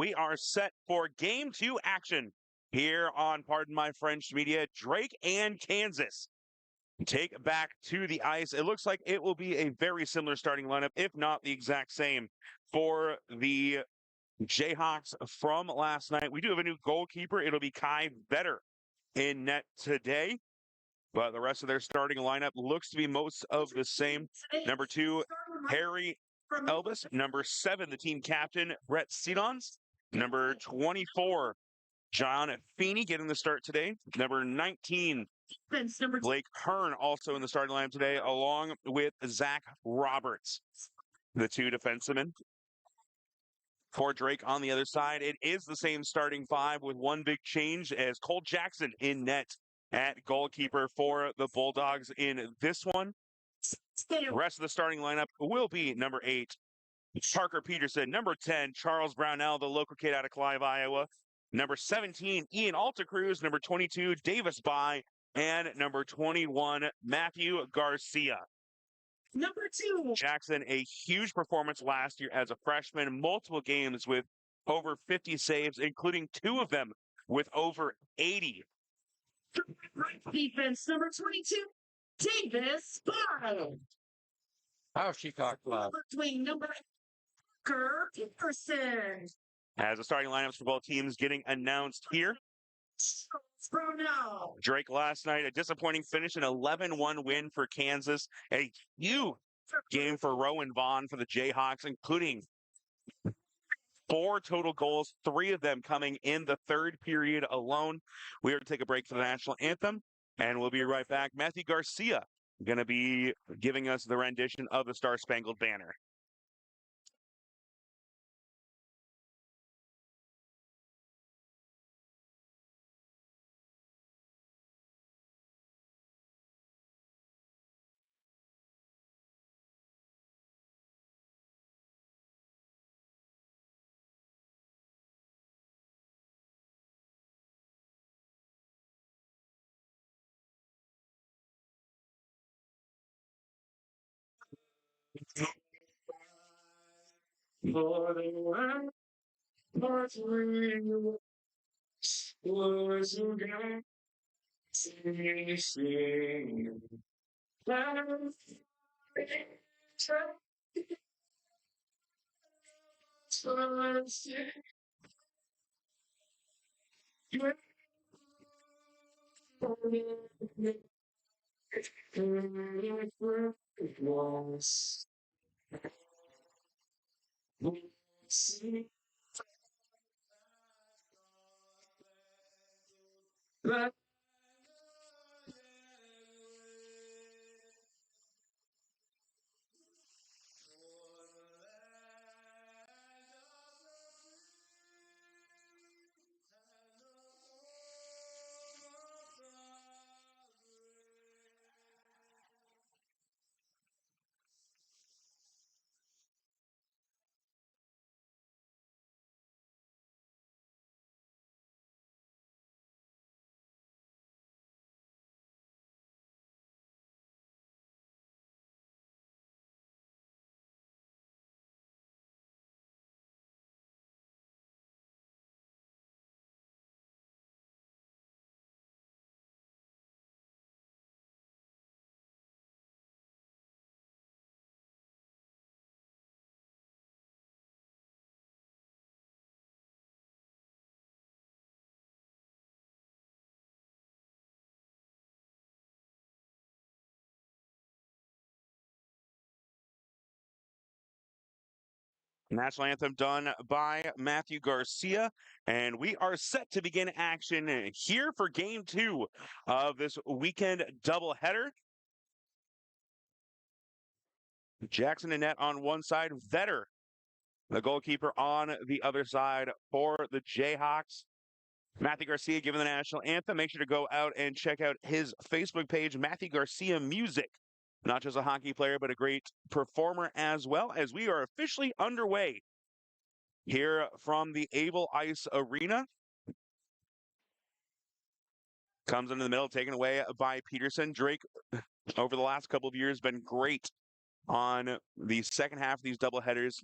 We are set for Game 2 action here on Pardon My French Media. Drake and Kansas take back to the ice. It looks like it will be a very similar starting lineup, if not the exact same, for the Jayhawks from last night. We do have a new goalkeeper. It'll be Kai Vetter in net today. But the rest of their starting lineup looks to be most of the same. Number 2, Harry Elvis. Number 7, the team captain, Brett Sidons. Number 24, John Feeney getting the start today. Number 19, Blake Hearn also in the starting lineup today, along with Zach Roberts, the 2 defensemen. For Drake on the other side, it is the same starting 5 with one big change as Cole Jackson in net at goalkeeper for the Bulldogs in this one. The rest of the starting lineup will be number 8, Parker Peterson. Number 10, Charles Brownell, the local kid out of Clive, Iowa. Number 17, Ian Altacruz. Number 22, Davis By. And number 21, Matthew Garcia. Number 2, Jackson, a huge performance last year as a freshman, multiple games with over 50 saves, including 2 of them with over 80. Defense, number 22, Davis By. How she talked loud. Between number Parker Peterson. As the starting lineups for both teams getting announced here. Drake last night, a disappointing finish, an 11-1 win for Kansas. A huge game for Rowan Vaughn for the Jayhawks, including 4 total goals, 3 of them coming in the third period alone. We are going to take a break for the national anthem, and we'll be right back. Matthew Garcia going to be giving us the rendition of the Star Spangled Banner. For the world, Lord's will, was a God, sing. National anthem done by Matthew Garcia, and we are set to begin action here for Game 2 of this weekend doubleheader. Jackson and net on one side, Vetter, the goalkeeper, on the other side for the Jayhawks. Matthew Garcia giving the national anthem. Make sure to go out and check out his Facebook page, Matthew Garcia Music. Not just a hockey player, but a great performer as well, as we are officially underway here from the Able Ice Arena. Comes into the middle, taken away by Peterson. Drake, over the last couple of years, been great on the second half of these doubleheaders.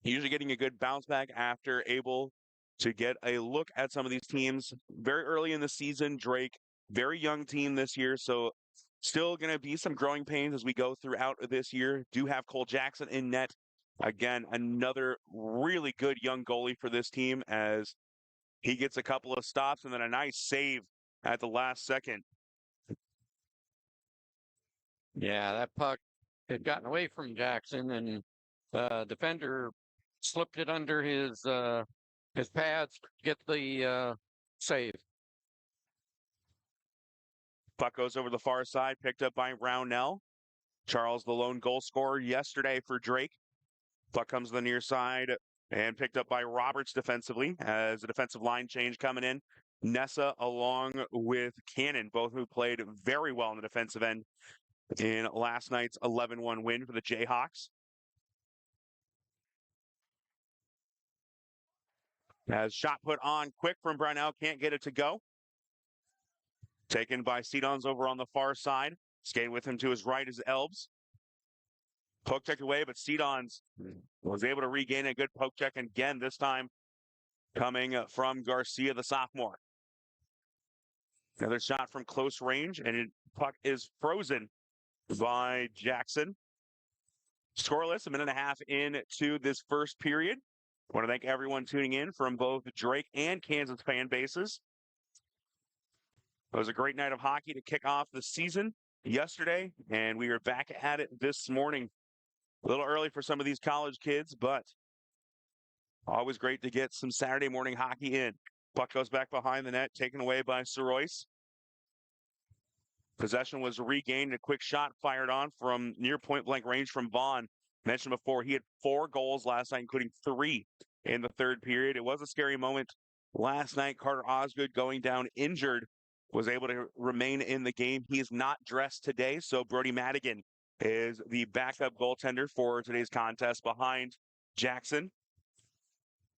Usually getting a good bounce back after able to get a look at some of these teams very early in the season. Drake, very young team this year, so still going to be some growing pains as we go throughout this year. Do have Cole Jackson in net. Again, another really good young goalie for this team as he gets a couple of stops and then a nice save at the last second. Yeah, that puck had gotten away from Jackson, and the defender slipped it under his pads to get the save. Puck goes over the far side, picked up by Rownell. Charles, the lone goal scorer yesterday for Drake. Puck comes to the near side and picked up by Roberts defensively as a defensive line change coming in. Nessa along with Cannon, both who played very well on the defensive end in last night's 11-1 win for the Jayhawks. As shot put on quick from Brownell, can't get it to go. Taken by Sedons over on the far side. Skating with him to his right is Elbs. Poke check away, but Sedons was able to regain a good poke check again, this time coming from Garcia, the sophomore. Another shot from close range, and puck is frozen by Jackson. Scoreless, a minute and a half into this first period. I want to thank everyone tuning in from both Drake and Kansas fan bases. It was a great night of hockey to kick off the season yesterday, and we are back at it this morning. A little early for some of these college kids, but always great to get some Saturday morning hockey in. Puck goes back behind the net, taken away by Sorois. Possession was regained. A quick shot fired on from near point-blank range from Vaughn. Mentioned before, he had 4 goals last night, including 3 in the third period. It was a scary moment last night. Carter Osgood going down injured was able to remain in the game. He is not dressed today, so Brody Madigan is the backup goaltender for today's contest behind Jackson.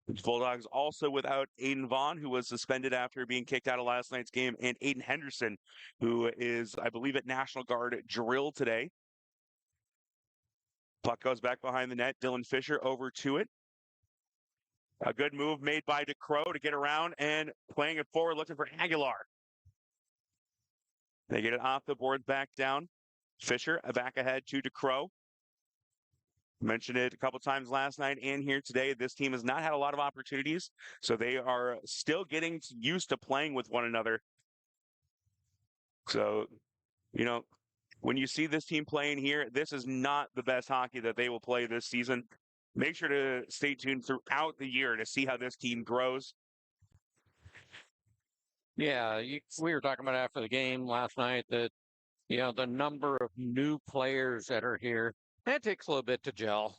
The Bulldogs also without Aiden Vaughn, who was suspended after being kicked out of last night's game, and Aiden Henderson, who is, I believe, at National Guard drill today. Puck goes back behind the net. Dylan Fisher over to it. A good move made by DeCrow to get around and playing it forward, looking for Aguilar. They get it off the board, back down. Fisher back ahead to DeCrow. Mentioned it a couple times last night and here today. This team has not had a lot of opportunities, so they are still getting used to playing with one another. So, when you see this team playing here, this is not the best hockey that they will play this season. Make sure to stay tuned throughout the year to see how this team grows. Yeah, we were talking about after the game last night that, the number of new players that are here, that takes a little bit to gel,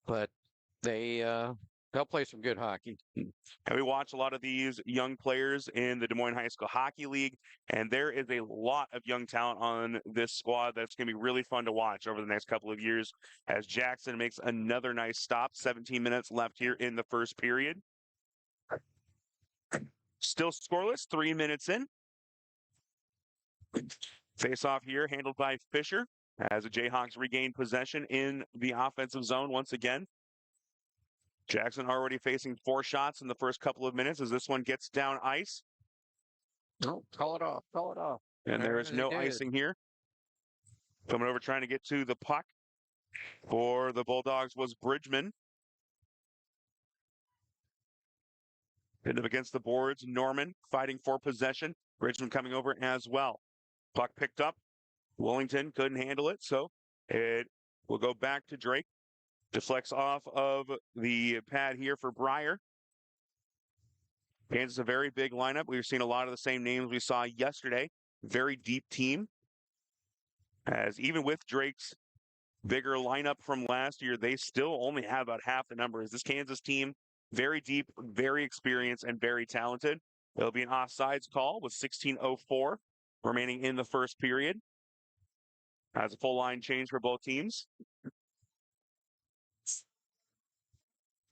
but they'll play some good hockey. And we watch a lot of these young players in the Des Moines High School Hockey League, and there is a lot of young talent on this squad that's going to be really fun to watch over the next couple of years as Jackson makes another nice stop. 17 minutes left here in the first period. Still scoreless, 3 minutes in. Face-off here handled by Fisher as the Jayhawks regain possession in the offensive zone once again. Jackson already facing 4 shots in the first couple of minutes as this one gets down ice. No, call it off. Call it off. And there is no icing here. Coming over trying to get to the puck for the Bulldogs was Bridgman. Hit him against the boards. Norman fighting for possession. Bridgman coming over as well. Puck picked up. Wellington couldn't handle it, so it will go back to Drake. Deflects off of the pad here for Breyer. Kansas, a very big lineup. We've seen a lot of the same names we saw yesterday. Very deep team. As even with Drake's bigger lineup from last year, they still only have about half the numbers. This Kansas team, very deep, very experienced, and very talented. There'll be an offsides call with 16:04 remaining in the first period. Has a full line change for both teams.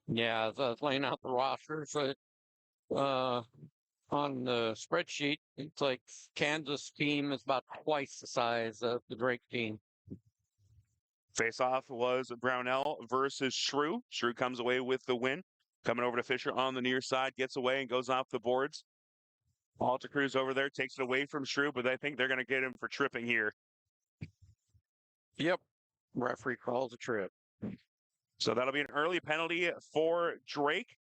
Yeah, I was laying out the rosters on the spreadsheet. It's like Kansas team is about twice the size of the Drake team. Face-off was Brownell versus Shrew. Shrew comes away with the win. Coming over to Fisher on the near side, gets away and goes off the boards. Alta Cruz over there takes it away from Shrew, but I think they're going to get him for tripping here. Yep. Referee calls a trip. So that'll be an early penalty for Drake.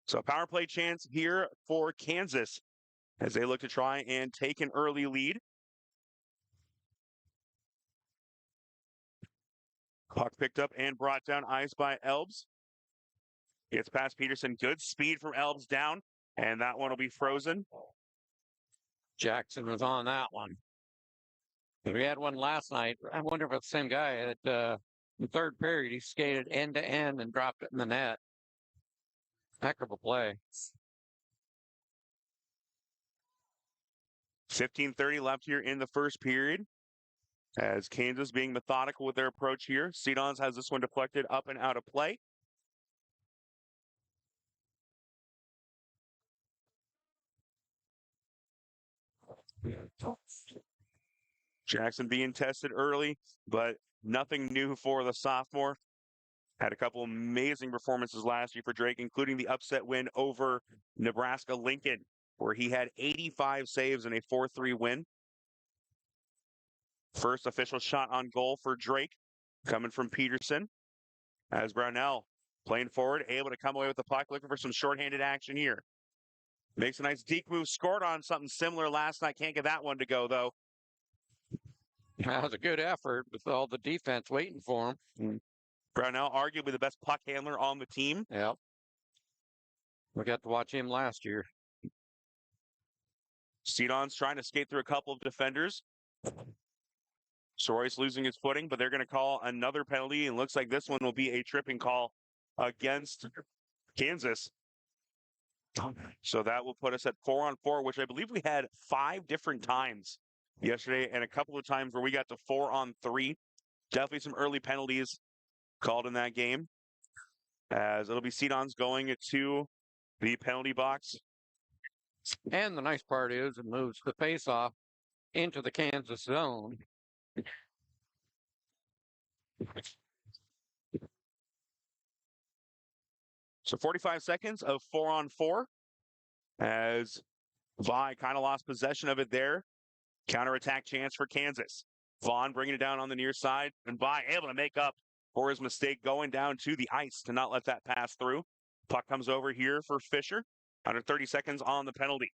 So power play chance here for Kansas as they look to try and take an early lead. Puck picked up and brought down ice by Elbs. Gets past Peterson. Good speed from Elbs down, and that one will be frozen. Jackson was on that one. We had one last night. I wonder if it's the same guy. At the third period, he skated end to end and dropped it in the net. Heck of a play. 15:30 left here in the first period. As Kansas being methodical with their approach here. Cedons has this one deflected up and out of play. Jackson being tested early, but nothing new for the sophomore. Had a couple amazing performances last year for Drake, including the upset win over Nebraska Lincoln, where he had 85 saves in a 4-3 win. First official shot on goal for Drake, coming from Peterson. As Brownell playing forward, able to come away with the puck, looking for some shorthanded action here. Makes a nice deke move, scored on something similar last night. Can't get that one to go, though. That was a good effort with all the defense waiting for him. Brownell, arguably the best puck handler on the team. Yep. We got to watch him last year. Cedon's trying to skate through a couple of defenders. Soroy's losing his footing, but they're going to call another penalty, and looks like this one will be a tripping call against Kansas. So that will put us at 4-on-4, which I believe we had 5 different times yesterday, and a couple of times where we got to 4-on-3. Definitely some early penalties called in that game, as it'll be Cedons going to the penalty box. And the nice part is it moves the face-off into the Kansas zone. So 45 seconds of 4-on-4 as Vi kind of lost possession of it there. Counterattack chance for Kansas. Vaughn bringing it down on the near side, and Vi able to make up for his mistake going down to the ice to not let that pass through. Puck comes over here for Fisher. Under 30 seconds on the penalty.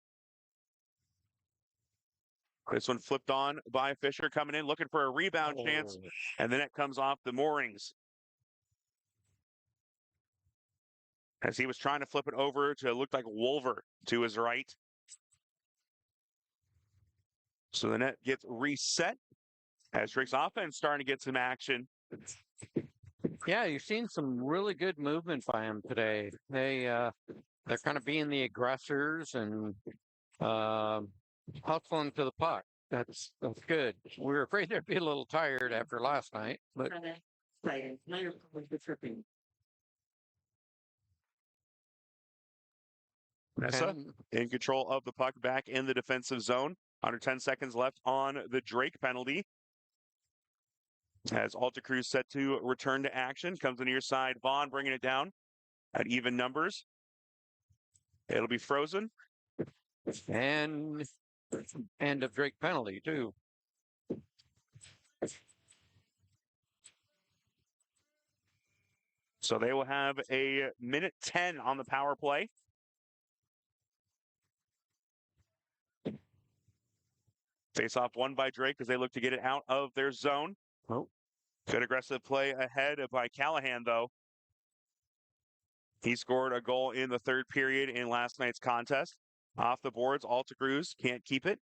This one flipped on by Fisher, coming in, looking for a rebound chance, and then it comes off the moorings. As he was trying to flip it over to look like Wolver to his right. So the net gets reset as Drake's offense starting to get some action. Yeah, you've seen some really good movement by him today. They're kind of being the aggressors and hustling to the puck. That's good. We were afraid they'd be a little tired after last night, but Nessa in control of the puck back in the defensive zone. Under 10 seconds left on the Drake penalty. As Alta Cruz set to return to action. Comes to the near side. Vaughn bringing it down at even numbers. It'll be frozen. And end of Drake penalty, too. So they will have a minute 10 on the power play. Face-off won by Drake as they look to get it out of their zone. Oh. Good aggressive play ahead by Callahan, though. He scored a goal in the third period in last night's contest. Off the boards, Alta Cruz can't keep it.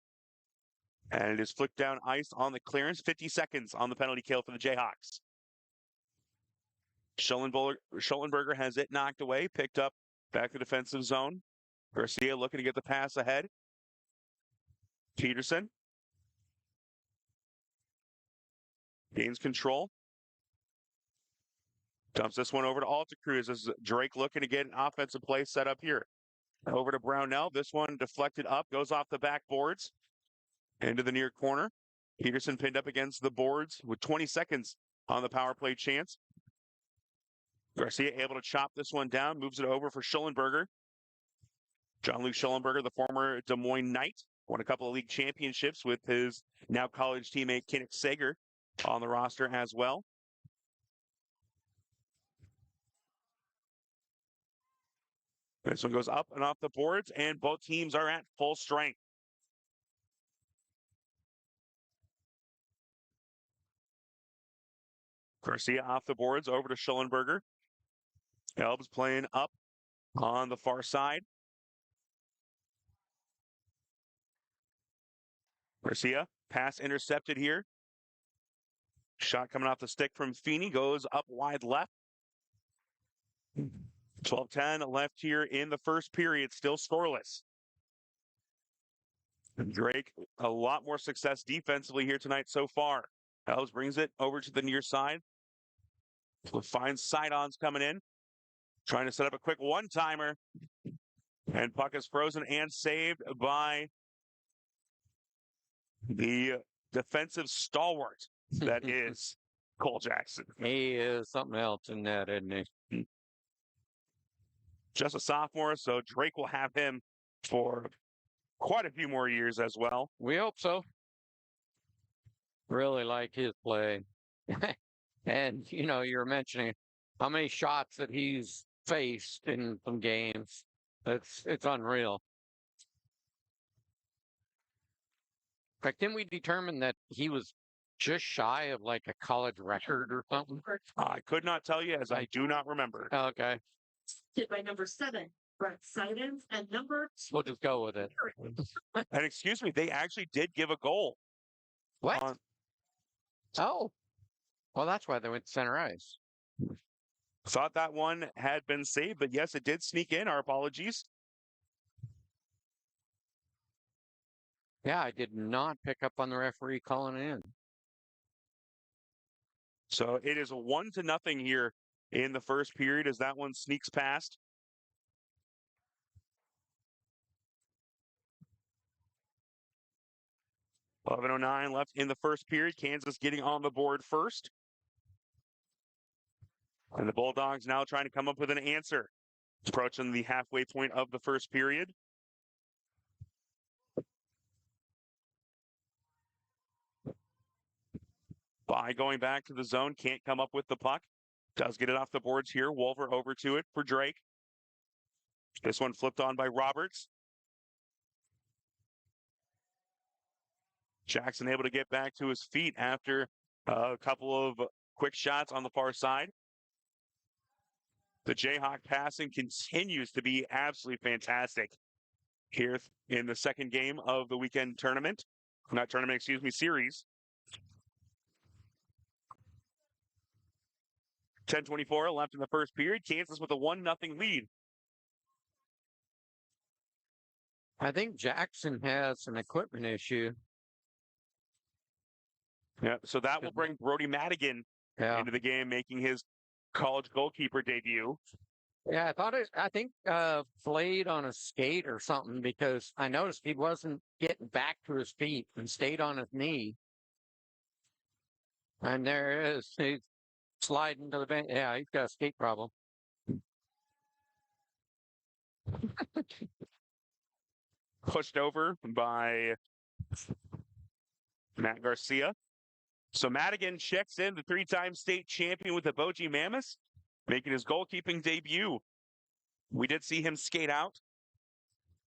And it is flicked down ice on the clearance. 50 seconds on the penalty kill for the Jayhawks. Schollenberger has it knocked away, picked up back to defensive zone. Garcia looking to get the pass ahead. Peterson gains control. Dumps this one over to Alta Cruz as Drake looking to get an offensive play set up here. Over to Brownell. This one deflected up, goes off the backboards into the near corner. Peterson pinned up against the boards with 20 seconds on the power play chance. Garcia able to chop this one down, moves it over for Schollenberger. John-Luc Schollenberger, the former Des Moines Knight, won a couple of league championships with his now college teammate Kenneth Sager on the roster as well. This one goes up and off the boards, and both teams are at full strength. Garcia off the boards, over to Schollenberger. Elb's playing up on the far side. Garcia, pass intercepted here. Shot coming off the stick from Feeney, goes up wide left. 12-10 left here in the first period, still scoreless. Drake, a lot more success defensively here tonight so far. Elbs brings it over to the near side. Finds side-ons coming in. Trying to set up a quick one-timer. And puck is frozen and saved by the defensive stalwart that is Cole Jackson. He is something else in that, isn't he? Just a sophomore, so Drake will have him for quite a few more years as well. We hope so. Really like his play. And, you're mentioning how many shots that he's faced in some games. It's unreal. In fact, didn't we determine that he was just shy of like a college record or something? I could not tell you as I do not remember. Okay. Hit by number 7, Brett Sidens, and number. We'll just go with it. And excuse me, they actually did give a goal. What? Oh. Well, that's why they went to center ice. Thought that one had been saved, but yes, it did sneak in. Our apologies. Yeah, I did not pick up on the referee calling in. So it is 1-0 here in the first period as that one sneaks past. .11:09 left in the first period. Kansas getting on the board first. And the Bulldogs now trying to come up with an answer. Approaching the halfway point of the first period. By going back to the zone, can't come up with the puck. Does get it off the boards here. Wolver over to it for Drake. This one flipped on by Roberts. Jackson able to get back to his feet after a couple of quick shots on the far side. The Jayhawk passing continues to be absolutely fantastic here in the second game of the weekend tournament. Not tournament, excuse me, series. 10:24 left in the first period. Kansas with a 1-0 lead. I think Jackson has an equipment issue. Yeah, so that will bring Brody Madigan into the game, making his college goalkeeper debut. Yeah, I think flayed on a skate or something because I noticed he wasn't getting back to his feet and stayed on his knee. And there it is. He's sliding to the bench. Yeah, he's got a skate problem. Pushed over by Matt Garcia. So Madigan checks in, the 3-time state champion with the Bogie Mammoths, making his goalkeeping debut. We did see him skate out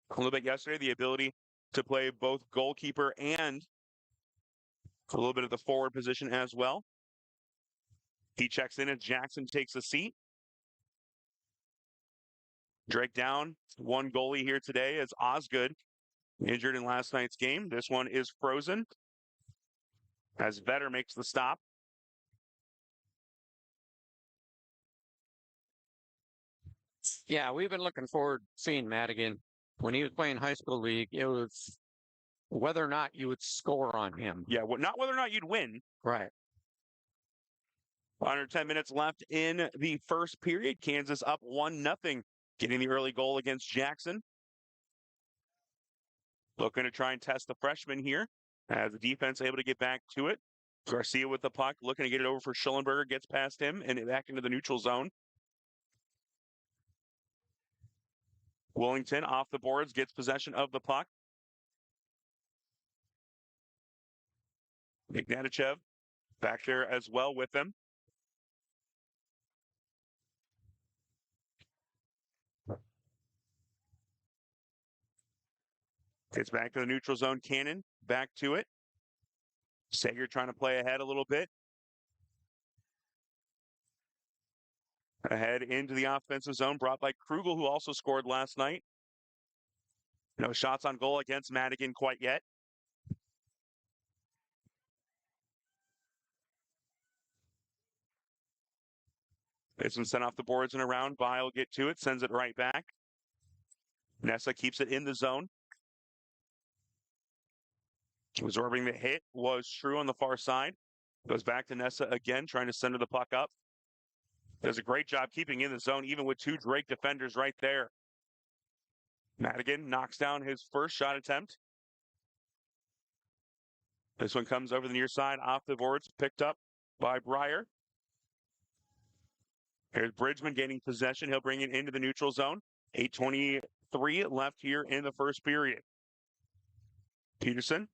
a little bit yesterday, the ability to play both goalkeeper and a little bit of the forward position as well. He checks in as Jackson takes a seat. Drake down, one goalie here today as Osgood injured in last night's game. This one is frozen as Vetter makes the stop. Yeah, we've been looking forward to seeing Madigan. When he was playing high school league, it was whether or not you would score on him. Yeah, not whether or not you'd win. Right. Under 10 minutes left in the first period. Kansas up 1-0, getting the early goal against Jackson. Looking to try and test the freshman here as the defense able to get back to it. Garcia with the puck, looking to get it over for Schillenberger, gets past him and back into the neutral zone. Willington off the boards, gets possession of the puck. Ignatichev back there as well with them. Gets back to the neutral zone. Cannon back to it. Sager trying to play ahead a little bit. Ahead into the offensive zone, brought by Krugel, who also scored last night. No shots on goal against Madigan quite yet. This one sent off the boards and around. Bile will get to it, sends it right back. Nessa keeps it in the zone. Absorbing the hit was True on the far side. Goes back to Nessa again, trying to center the puck up. Does a great job keeping in the zone, even with two Drake defenders right there. Madigan knocks down his first shot attempt. This one comes over the near side, off the boards, picked up by Breyer. Here's Bridgman gaining possession. He'll bring it into the neutral zone. 8:23 left here in the first period. Peterson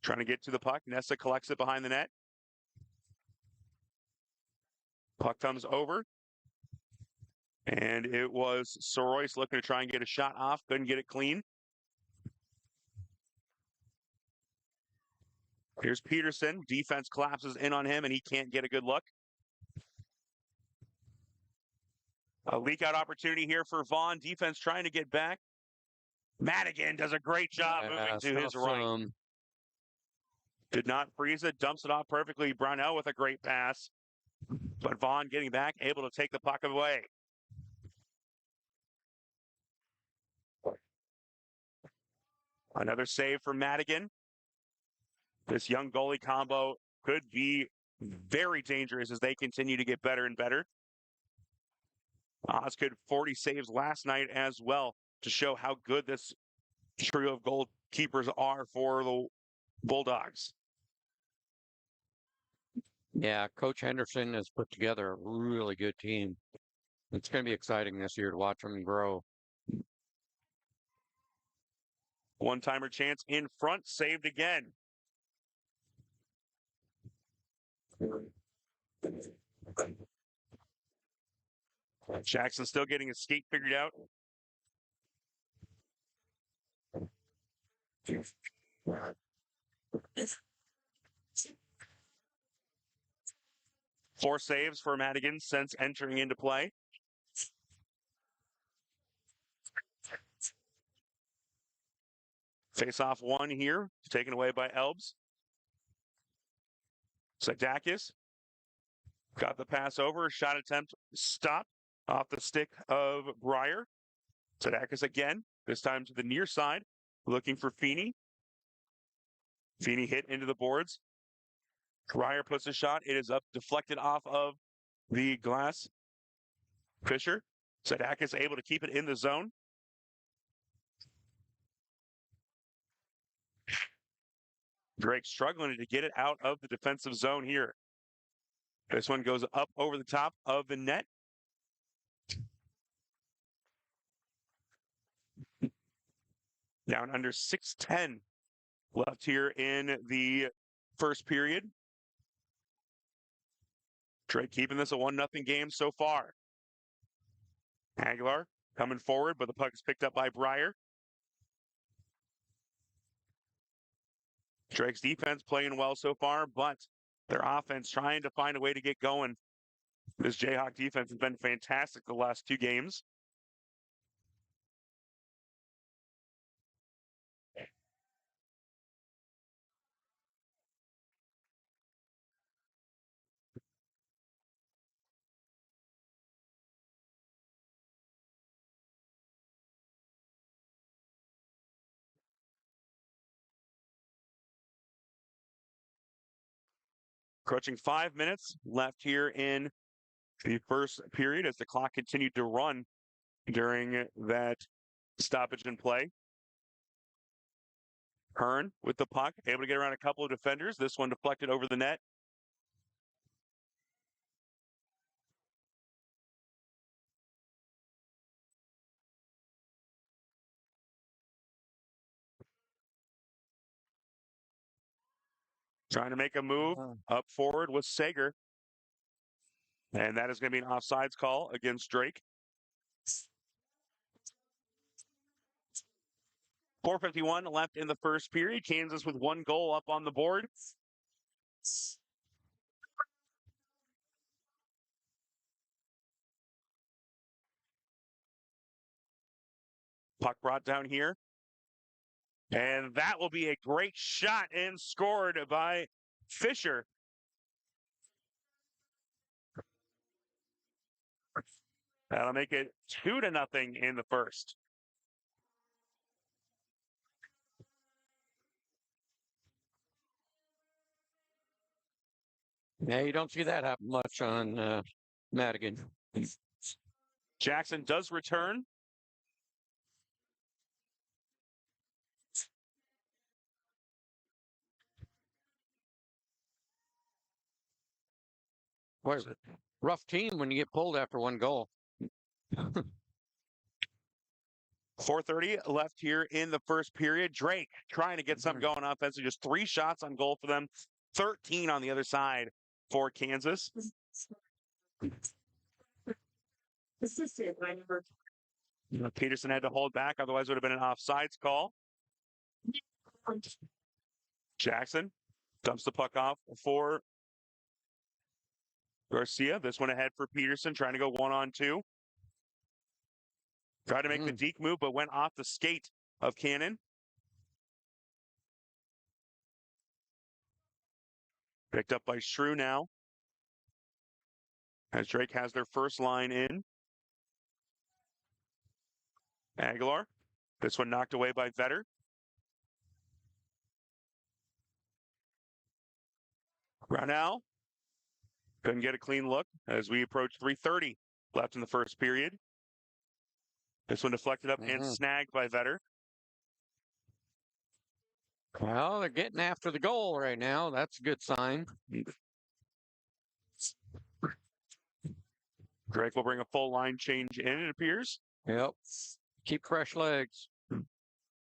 trying to get to the puck. Nessa collects it behind the net. Puck comes over. And it was Sorois looking to try and get a shot off. Couldn't get it clean. Here's Peterson. Defense collapses in on him, and he can't get a good look. A leak out opportunity here for Vaughn. Defense trying to get back. Madigan does a great job moving to his right. Did not freeze it. Dumps it off perfectly. Brownell with a great pass. But Vaughn getting back, able to take the puck away. Another save for Madigan. This young goalie combo could be very dangerous as they continue to get better and better. Osgood 40 saves last night as well to show how good this trio of goalkeepers are for the Bulldogs. Yeah, Coach Henderson has put together a really good team. It's going to be exciting this year to watch them grow. One-timer chance in front, saved again. Jackson still getting his skate figured out. Four saves for Madigan since entering into play. Face-off one here, taken away by Elbs. Sadakis got the pass over. Shot attempt stopped off the stick of Breyer. Sadakis again, this time to the near side, looking for Feeney. Feeney hit into the boards. Breyer puts a shot. It is up, deflected off of the glass. Fisher. Sadakis able to keep it in the zone. Drake struggling to get it out of the defensive zone here. This one goes up over the top of the net. Down under 6:10 left here in the first period. Drake keeping this a 1-0 game so far. Aguilar coming forward, but the puck is picked up by Breyer. Drake's defense playing well so far, but their offense trying to find a way to get going. This Jayhawk defense has been fantastic the last two games. Approaching 5 minutes left here in the first period as the clock continued to run during that stoppage in play. Hearn with the puck, able to get around a couple of defenders. This one deflected over the net. Trying to make a move up forward with Sager. And that is going to be an offsides call against Drake. 4:51 left in the first period. Kansas with 1 goal up on the board. Puck brought down here. And that will be a great shot and scored by Fisher. That'll make it 2-0 in the first. Yeah, you don't see that happen much on Madigan. Jackson does return. What is it? Rough team when you get pulled after 1 goal. 4:30 left here in the first period. Drake trying to get something going offensively. Just 3 shots on goal for them. 13 on the other side for Kansas. Assisted by number Peterson had to hold back, otherwise it would have been an offsides call. Jackson dumps the puck off for Garcia. This one ahead for Peterson, trying to go 1-on-2. Tried to make the deke move, but went off the skate of Cannon. Picked up by Shrew now. As Drake has their first line in. Aguilar. This one knocked away by Vetter. Brownell. Couldn't get a clean look as we approach 3:30 left in the first period. This one deflected up and snagged by Vetter. Well, they're getting after the goal right now. That's a good sign. Drake will bring a full line change in, it appears. Yep. Keep fresh legs. We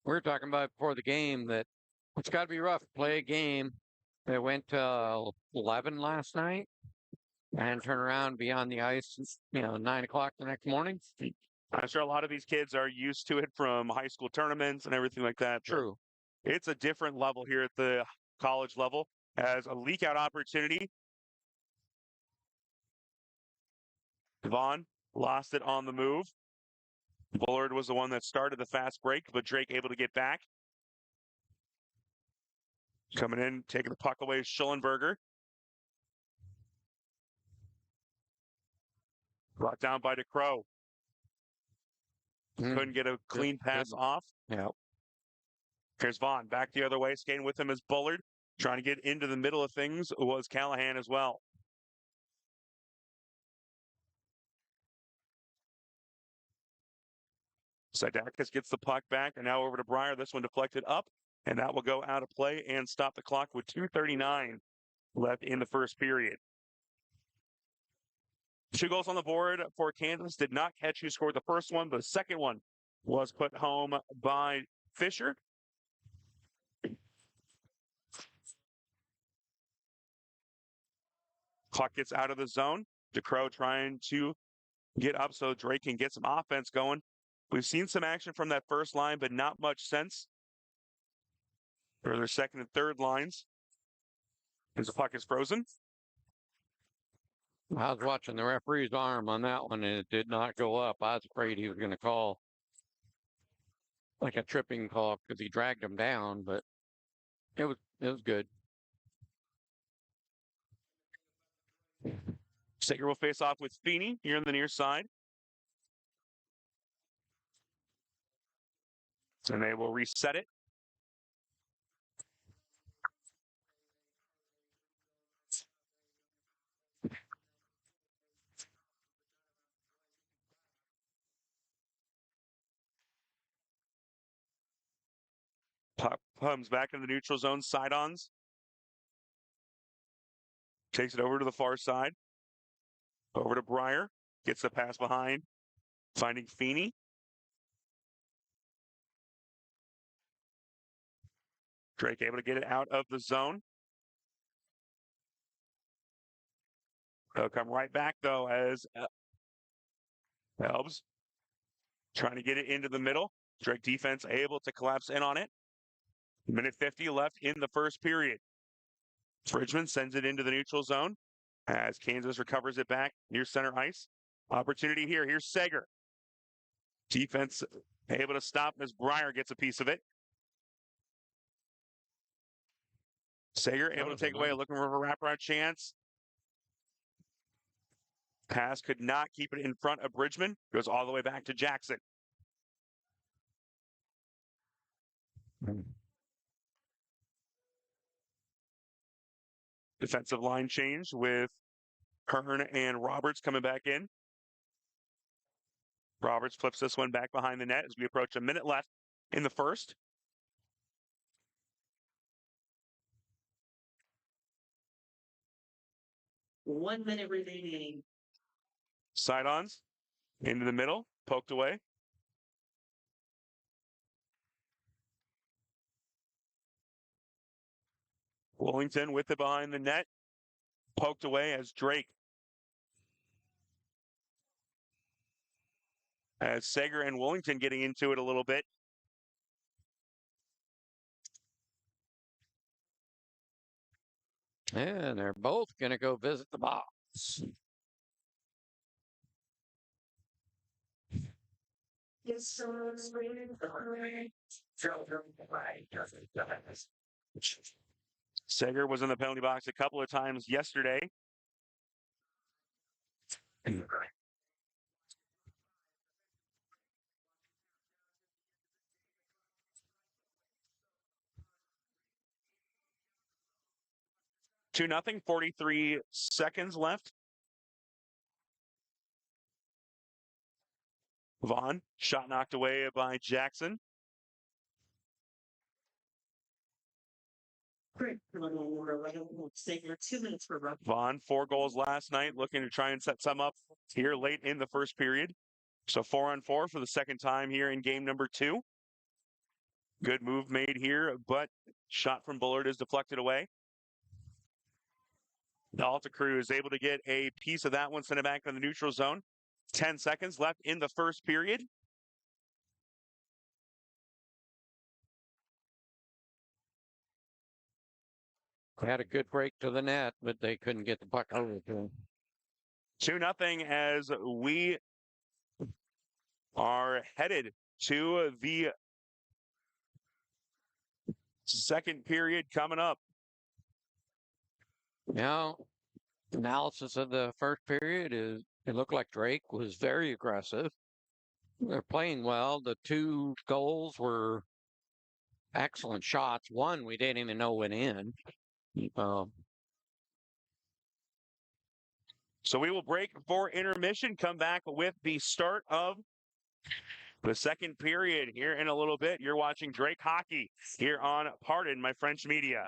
were talking about before the game that it's got to be rough to play a game that went to 11 last night and turn around and be on the ice, 9 o'clock the next morning. I'm sure a lot of these kids are used to it from high school tournaments and everything like that. True. It's a different level here at the college level as a leak out opportunity. Vaughn lost it on the move. Bullard was the one that started the fast break, but Drake able to get back. Coming in, taking the puck away, Schellenberger. Brought down by DeCrow. Couldn't get a clean pass off. Yeah. Here's Vaughn back the other way. Skating with him is Bullard. Trying to get into the middle of things was Callahan as well. Sidakis gets the puck back and now over to Breyer. This one deflected up and that will go out of play and stop the clock with 2:39 left in the first period. 2 goals on the board for Kansas. Did not catch who scored the first one, but the second one was put home by Fisher. Clock gets out of the zone. DeCrow trying to get up so Drake can get some offense going. We've seen some action from that first line, but not much sense for their second and third lines. As the puck is frozen. I was watching the referee's arm on that one, and it did not go up. I was afraid he was going to call like a tripping call because he dragged him down, but it was good. Sager will face off with Feeney here on the near side. And they will reset it. comes back in the neutral zone, side-ons. Takes it over to the far side. Over to Breyer. Gets the pass behind. Finding Feeney. Drake able to get it out of the zone. They'll come right back, though, as Elbs trying to get it into the middle. Drake defense able to collapse in on it. Minute 50 left in the first period. Bridgman sends it into the neutral zone as Kansas recovers it back near center ice. Opportunity here. Here's Sager. Defense able to stop as Breyer gets a piece of it. Sager able to take away, looking for a wraparound chance. Pass could not keep it in front of Bridgman. Goes all the way back to Jackson. Defensive line change with Hearn and Roberts coming back in. Roberts flips this one back behind the net as we approach a minute left in the first. One minute remaining. Side-ons into the middle, poked away. Wellington with it behind the net, poked away as Drake. As Sager and Wellington getting into it a little bit. And they're both going to go visit the box. Sager was in the penalty box a couple of times yesterday. 2-0, 43 seconds left. Vaughn, shot knocked away by Jackson. Vaughn, 4 goals last night, looking to try and set some up here late in the first period. So 4-on-4 for the second time here in game number 2. Good move made here, but shot from Bullard is deflected away. The Alta crew is able to get a piece of that one, send it back in the neutral zone. 10 seconds left in the first period. Had a good break to the net, but they couldn't get the puck over to him. 2-0 as we are headed to the second period coming up. Now, analysis of the first period is it looked like Drake was very aggressive. They're playing well. The 2 goals were excellent shots. One we didn't even know went in. So we will break for intermission, come back with the start of the second period here in a little bit. You're watching Drake Hockey here on Pardon My French Media.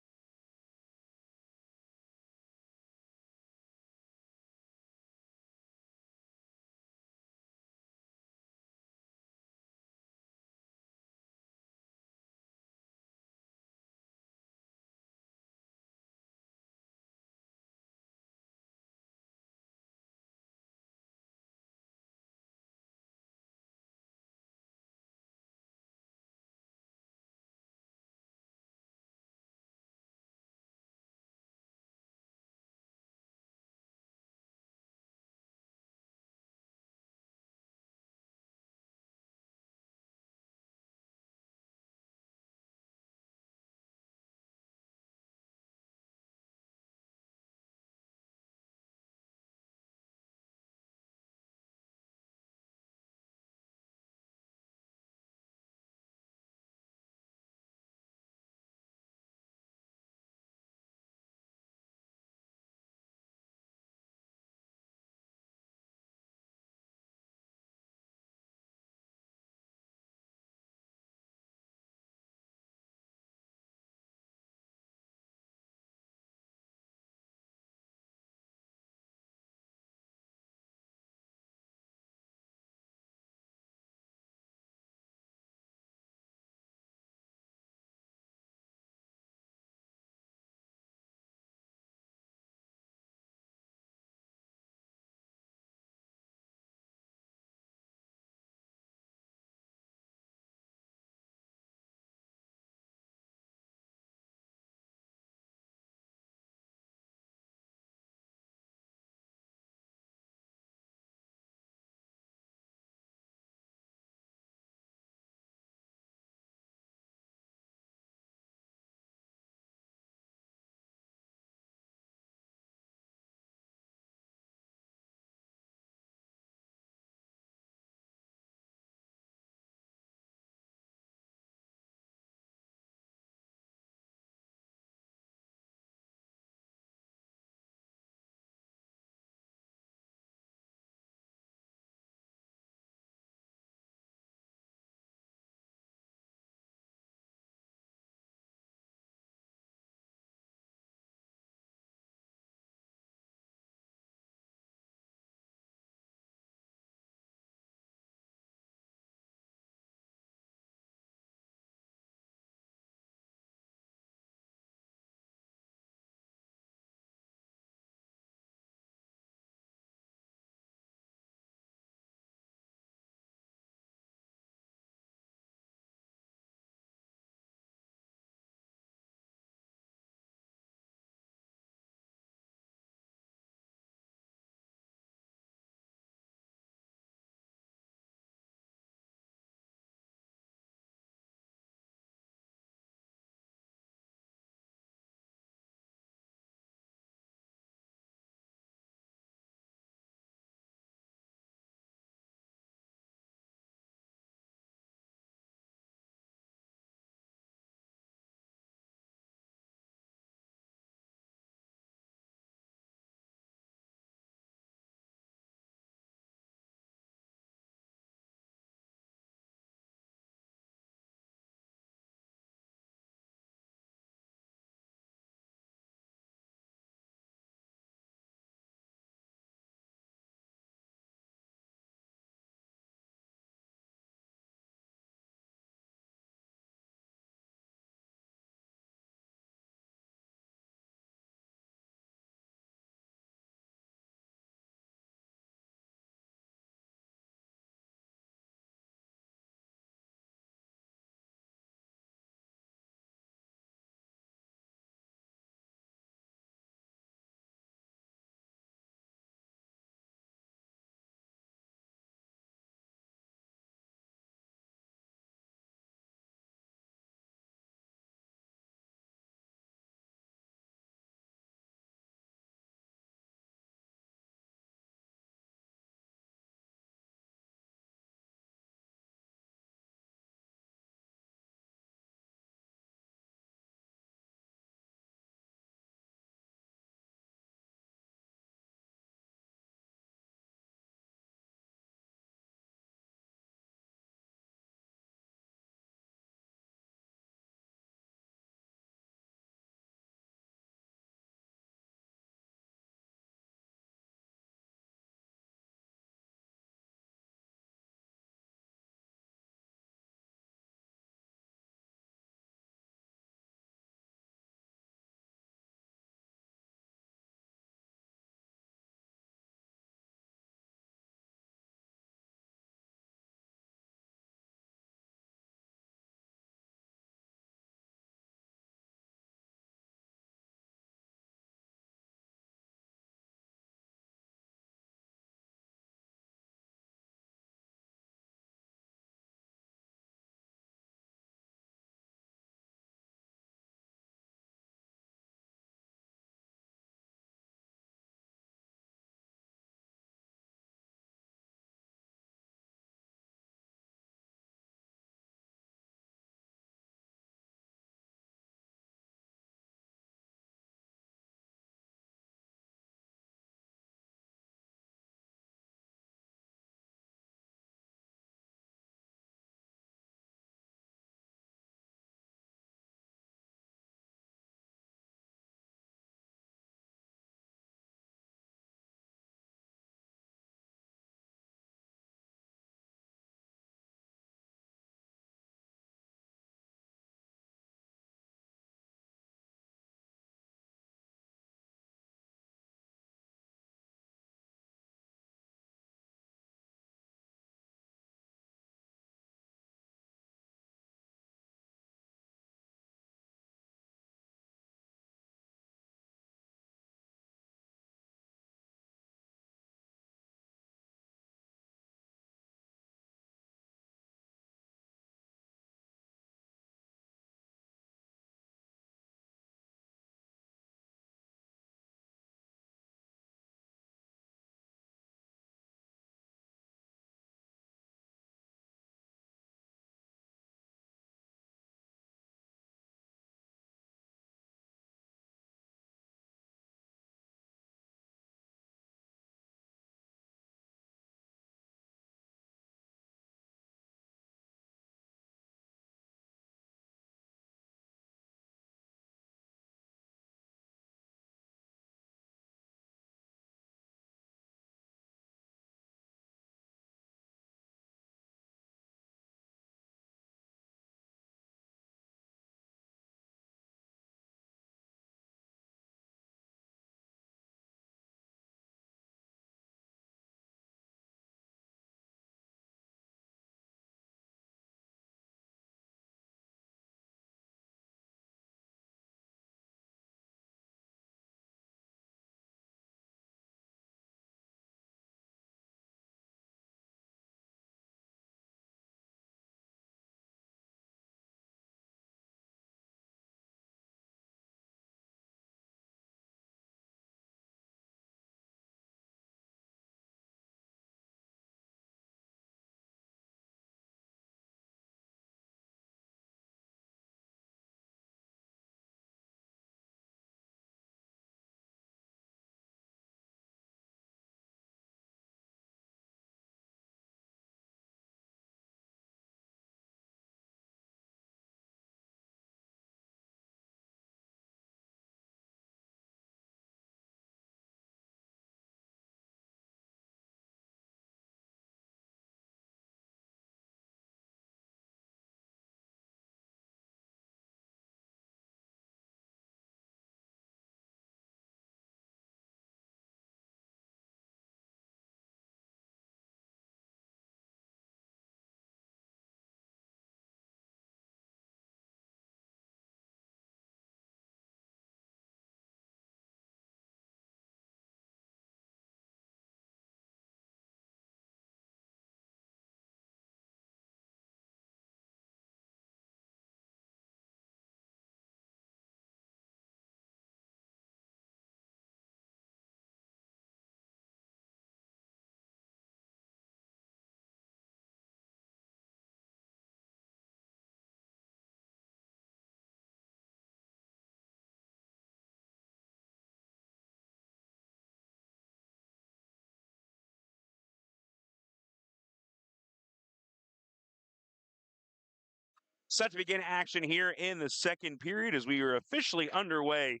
Set to begin action here in the second period as we are officially underway.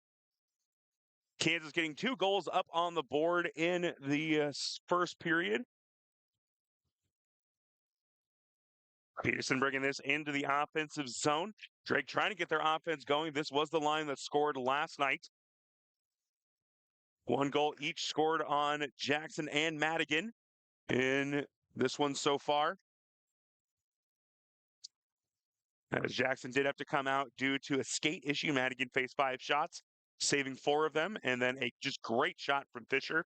Kansas getting 2 goals up on the board in the first period. Peterson bringing this into the offensive zone. Drake trying to get their offense going. This was the line that scored last night. 1 goal each scored on Jackson and Madigan in this one so far. As Jackson did have to come out due to a skate issue. Madigan faced 5 shots, saving 4 of them, and then a just great shot from Fisher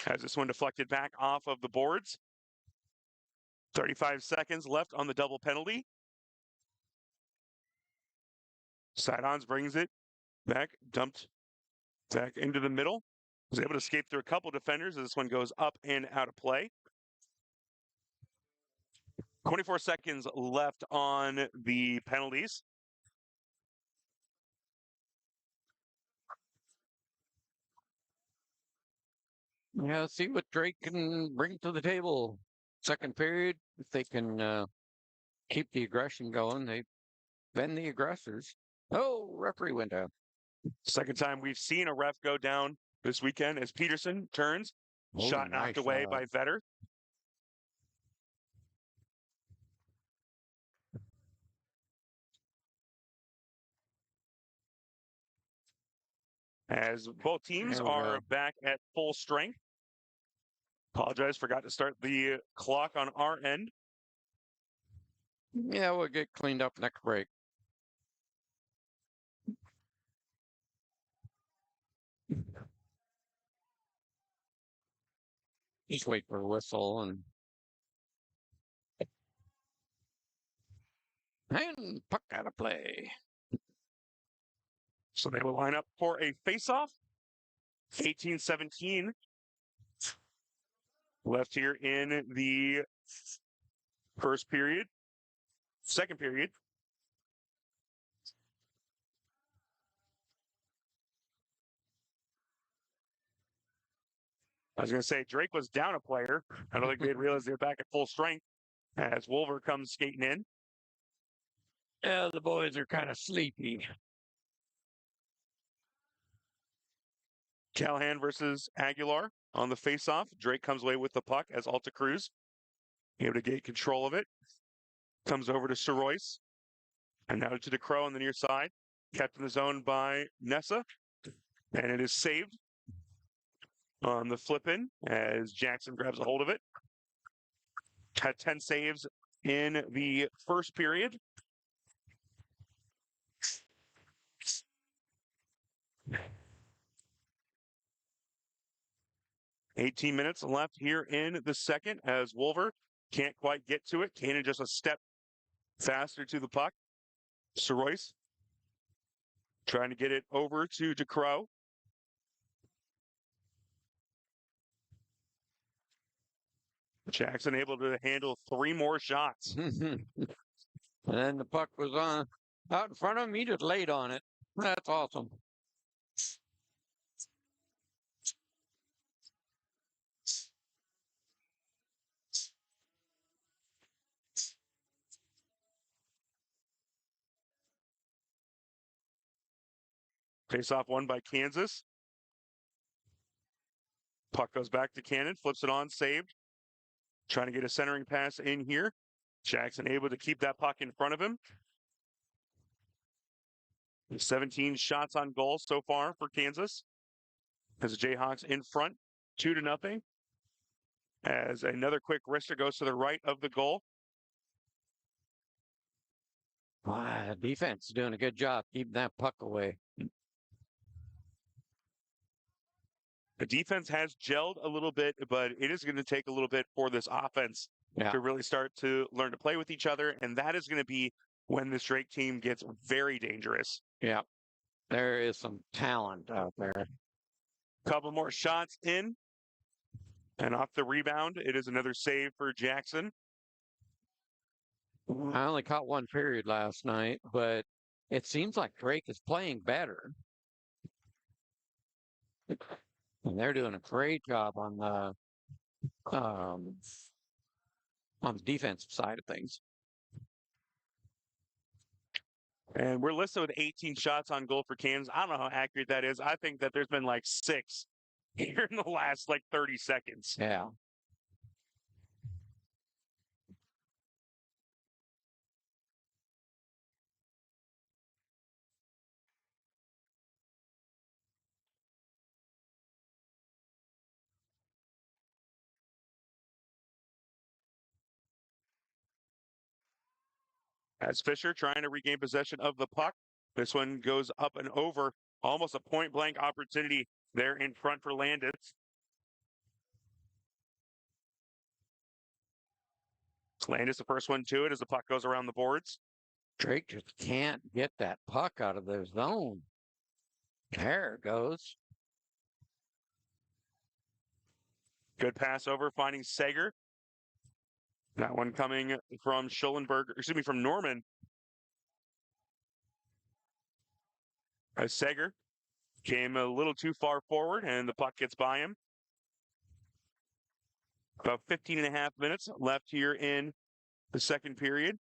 as this one deflected back off of the boards. 35 seconds left on the double penalty. Sidons brings it back, dumped back into the middle. Was able to escape through a couple defenders as this one goes up and out of play. 24 seconds left on the penalties. Yeah, see what Drake can bring to the table. Second period, if they can keep the aggression going, they've been the aggressors. Oh, referee went down. Second time we've seen a ref go down this weekend as Peterson turns. Oh, Shot knocked nice away shot. by Vetter. As both teams There we are go. back at full strength. Apologize, forgot to start the clock on our end. Yeah, we'll get cleaned up next break. Just wait for a whistle and puck out of play. So they will line up for a face-off. 18-17 left here in the first period. Second period. I was going to say Drake was down a player. I don't think they'd realize they're back at full strength as Wolver comes skating in. Yeah, the boys are kind of sleepy. Callahan versus Aguilar on the faceoff. Drake comes away with the puck as Alta Cruz able to get control of it. Comes over to Soroyce. And now to the Crow on the near side. Kept in the zone by Nessa. And it is saved on the flip in as Jackson grabs a hold of it. Had 10 saves in the first period. $18 minutes left here in the second as Wolver can't quite get to it. Cannon just a step faster to the puck. Soroyce trying to get it over to DeCrow. Jackson able to handle 3 more shots. And then the puck was out in front of him. He just laid on it. That's awesome. Face-off won by Kansas. Puck goes back to Cannon, flips it on, saved. Trying to get a centering pass in here. Jackson able to keep that puck in front of him. 17 shots on goal so far for Kansas. As the Jayhawks in front, 2-0. As another quick wrister goes to the right of the goal. Wow, defense is doing a good job keeping that puck away. The defense has gelled a little bit, but it is going to take a little bit for this offense to really start to learn to play with each other. And that is going to be when this Drake team gets very dangerous. Yeah, there is some talent out there. Couple more shots in. And off the rebound, it is another save for Jackson. I only caught 1 period last night, but it seems like Drake is playing better. And they're doing a great job on the defensive side of things. And we're listed with 18 shots on goal for Kansas. I don't know how accurate that is. I think that there's been like 6 here in the last like 30 seconds. Yeah. As Fisher trying to regain possession of the puck. This one goes up and over. Almost a point blank opportunity there in front for Landis. Landis, the first one to it as the puck goes around the boards. Drake just can't get that puck out of the zone. There it goes. Good pass over, finding Sager. That one coming from from Norman. As Sager came a little too far forward and the puck gets by him. About 15 and a half minutes left here in the second period.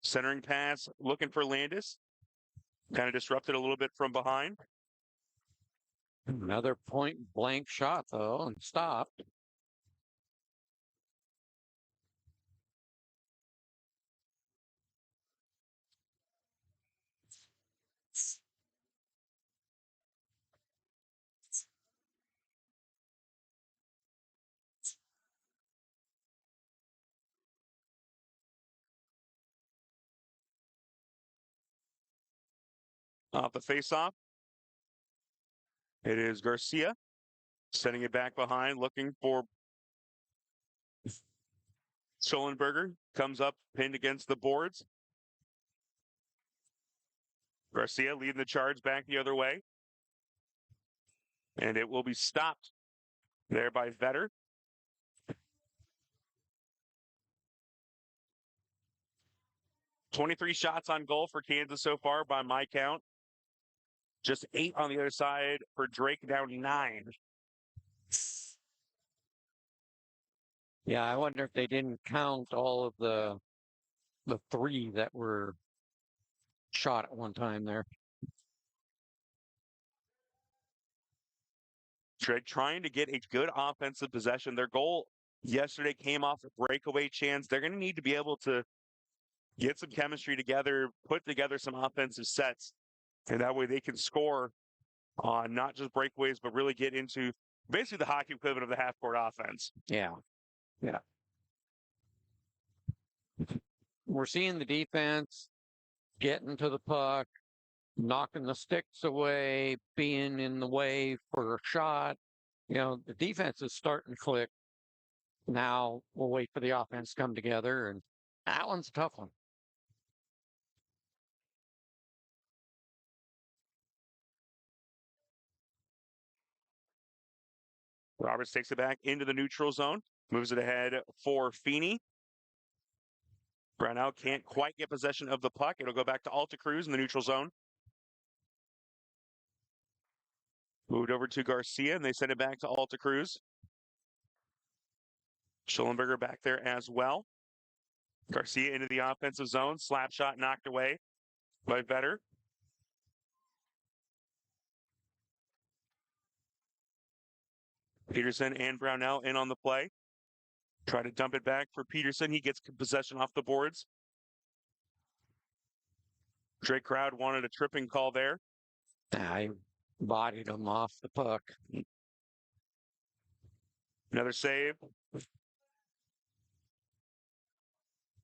Centering pass, looking for Landis. Kind of disrupted a little bit from behind. Another point blank shot, though, and stopped. Off the faceoff. It is Garcia sending it back behind, looking for Schollenberger. Comes up, pinned against the boards. Garcia leading the charge back the other way. And it will be stopped there by Vetter. "23 shots on goal for Kansas so far by my count. Just 8 on the other side for Drake, down 9. Yeah, I wonder if they didn't count all of the 3 that were shot at one time there. Drake trying to get a good offensive possession. Their goal yesterday came off a breakaway chance. They're going to need to be able to get some chemistry together, put together some offensive sets, and that way they can score on not just breakaways, but really get into basically the hockey equivalent of the half-court offense. Yeah. Yeah. We're seeing the defense getting to the puck, knocking the sticks away, being in the way for a shot. You know, the defense is starting to click. Now we'll wait for the offense to come together, and that one's a tough one. Roberts takes it back into the neutral zone, moves it ahead for Feeney. Brownell can't quite get possession of the puck. It'll go back to Alta Cruz in the neutral zone. Moved over to Garcia, and they send it back to Alta Cruz. Schollenberger back there as well. Garcia into the offensive zone. Slap shot knocked away by Vetter. Peterson and Brownell in on the play. Try to dump it back for Peterson. He gets possession off the boards. Drake crowd wanted a tripping call there. I bodied him off the puck. Another save.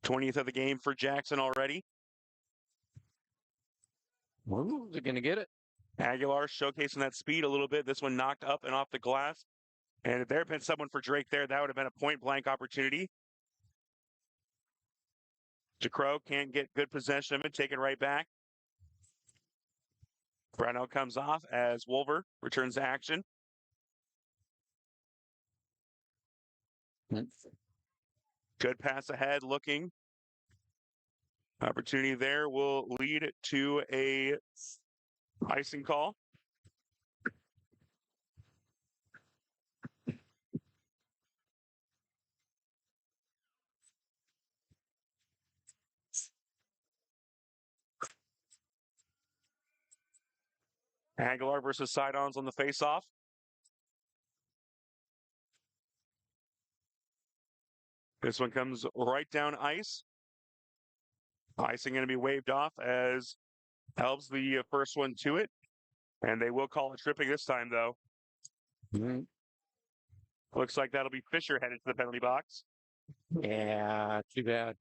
20th of the game for Jackson already. Ooh, they're going to get it. Aguilar showcasing that speed a little bit. This one knocked up and off the glass. And if there had been someone for Drake there, that would have been a point-blank opportunity. DeCrow can't get good possession of it, take it right back. Brownell comes off as Wolver returns to action. Good pass ahead, looking. Opportunity there will lead to a icing call. Aguilar versus Sidons on the face-off. This one comes right down ice. Icing going to be waved off as Helps the first one to it. And they will call it tripping this time, though. Mhm. Looks like that'll be Fisher headed to the penalty box. Yeah, too bad.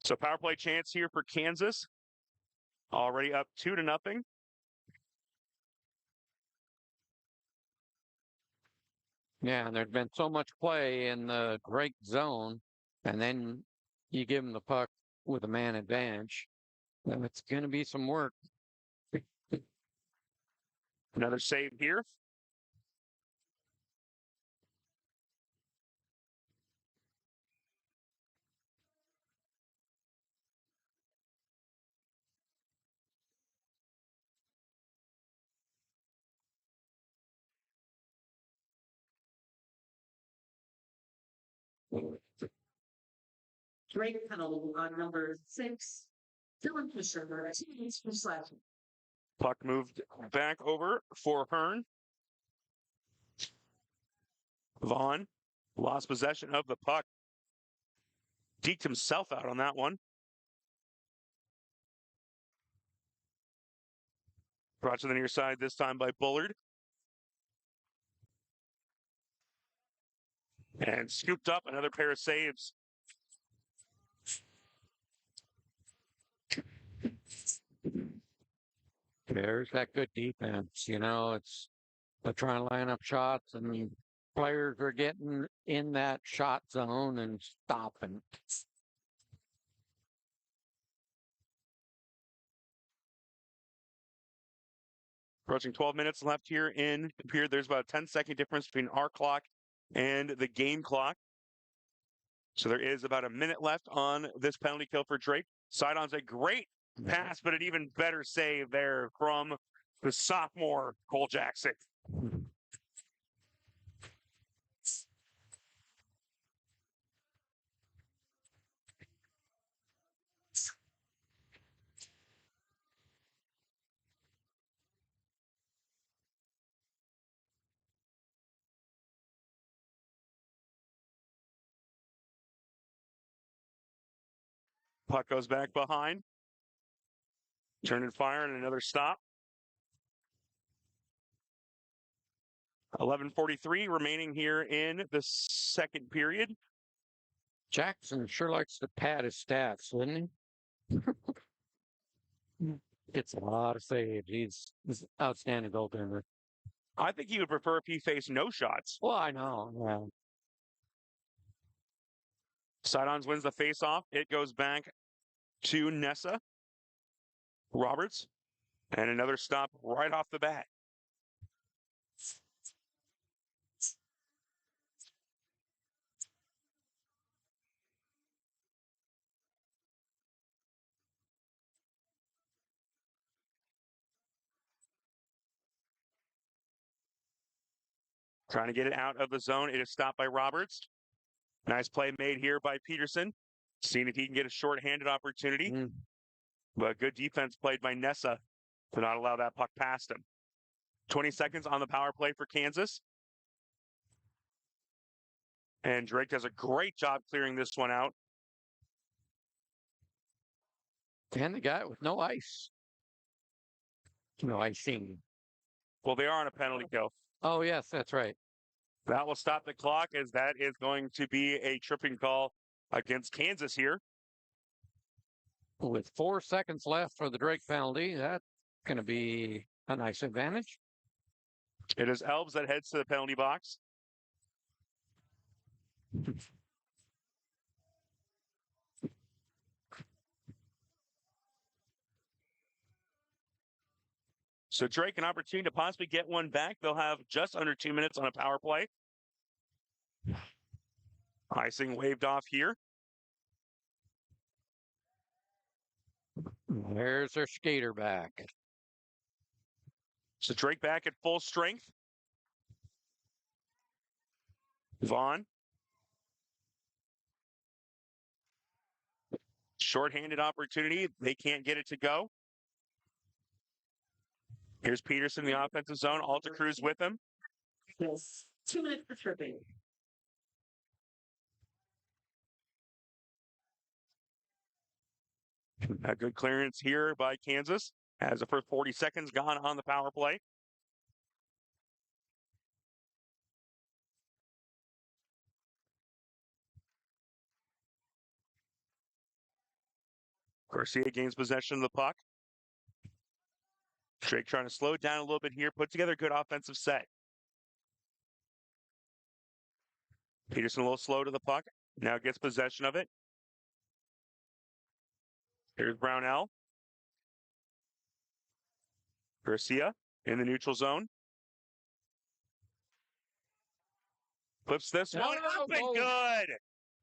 So power play chance here for Kansas. Already up 2-0. Yeah, and there's been so much play in the Drake zone, and then you give them the puck with a man advantage. And it's going to be some work. Another save here. Drake penalty on number 6. Dylan Fisher, for slashing. Puck moved back over for Hearn. Vaughn lost possession of the puck. Deked himself out on that one. Brought to the near side this time by Bullard. And scooped up another pair of saves. There's that good defense. You know, they're trying to line up shots, and players are getting in that shot zone and stopping. Approaching 12 minutes left here in the period. There's about a 10-second difference between our clock and the game clock. So there is about a minute left on this penalty kill for Drake. Sidon's a great pass, but an even better save there from the sophomore Cole Jackson. Puck goes back behind. Turn and fire and another stop. 11:43 remaining here in the second period. Jackson sure likes to pad his stats, doesn't he? Gets a lot of saves. He's an outstanding goaltender. I think he would prefer if he faced no shots. Well, I know. Yeah. Sidons wins the faceoff. It goes back to Nessa. Roberts. And another stop right off the bat. Trying to get it out of the zone. It is stopped by Roberts. Nice play made here by Peterson. Seeing if he can get a short-handed opportunity. But good defense played by Nessa to not allow that puck past him. 20 seconds on the power play for Kansas. And Drake does a great job clearing this one out. And the guy with no ice. No icing. Well, they are on a penalty kill. Oh, yes, that's right. That will stop the clock as that is going to be a tripping call against Kansas here. With 4 seconds left for the Drake penalty, that's going to be a nice advantage. It is Elves that heads to the penalty box. So Drake, an opportunity to possibly get one back. They'll have just under 2 minutes on a power play. Icing waved off here. There's their skater back. So Drake back at full strength. Vaughn. Shorthanded opportunity. They can't get it to go. Here's Peterson in the offensive zone. Alta Cruz with him. Yes. 2 minutes for tripping. A good clearance here by Kansas as the first 40 seconds gone on the power play. Garcia gains possession of the puck. Drake trying to slow it down a little bit here, put together a good offensive set. Peterson a little slow to the puck. Now gets possession of it. Here's Brownell. Garcia in the neutral zone. Flips this one up and good.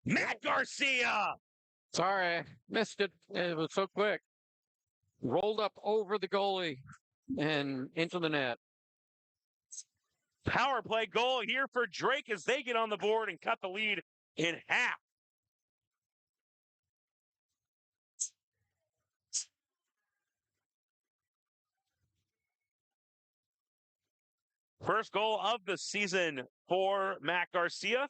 Matt Garcia. Sorry, missed it. It was so quick. Rolled up over the goalie and into the net. Power play goal here for Drake as they get on the board and cut the lead in half. First goal of the season for Matt Garcia.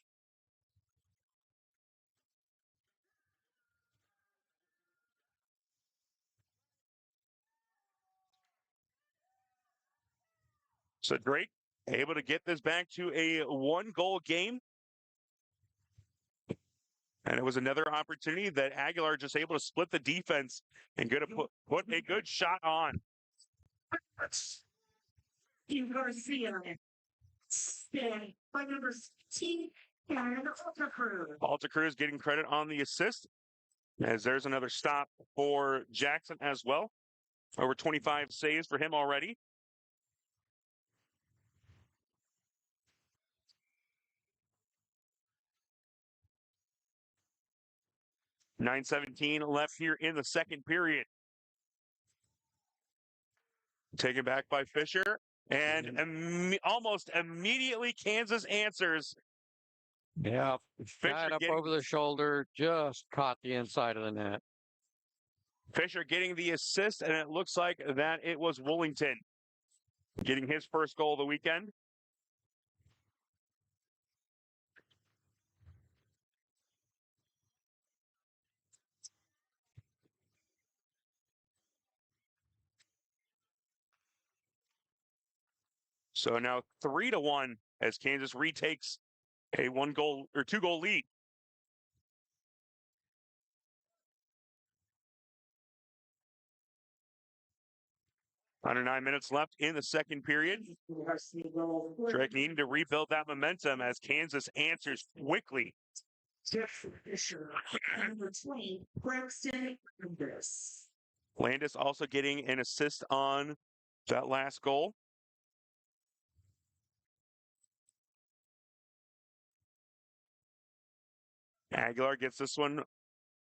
So Drake able to get this back to a 1-goal game. And it was another opportunity that Aguilar just able to split the defense and get put a good shot on. Steve Garcia. Stand by number 16 and Alta Cruz. Alta Cruz getting credit on the assist as there's another stop for Jackson as well. Over 25 saves for him already. .917 left here in the second period. Taken back by Fisher. And almost immediately Kansas answers. Yeah, Fisher shot up getting, over the shoulder, just caught the inside of the net. Fisher getting the assist, and it looks like that it was Woolington getting his first goal of the weekend. So now 3-1 as Kansas retakes a 1-goal or 2-goal lead. Under 9 minutes left in the second period. Drake needing to rebuild that momentum as Kansas answers quickly. Jeff Fisher, number 20, Braxton Landis. Landis also getting an assist on that last goal. Aguilar gets this one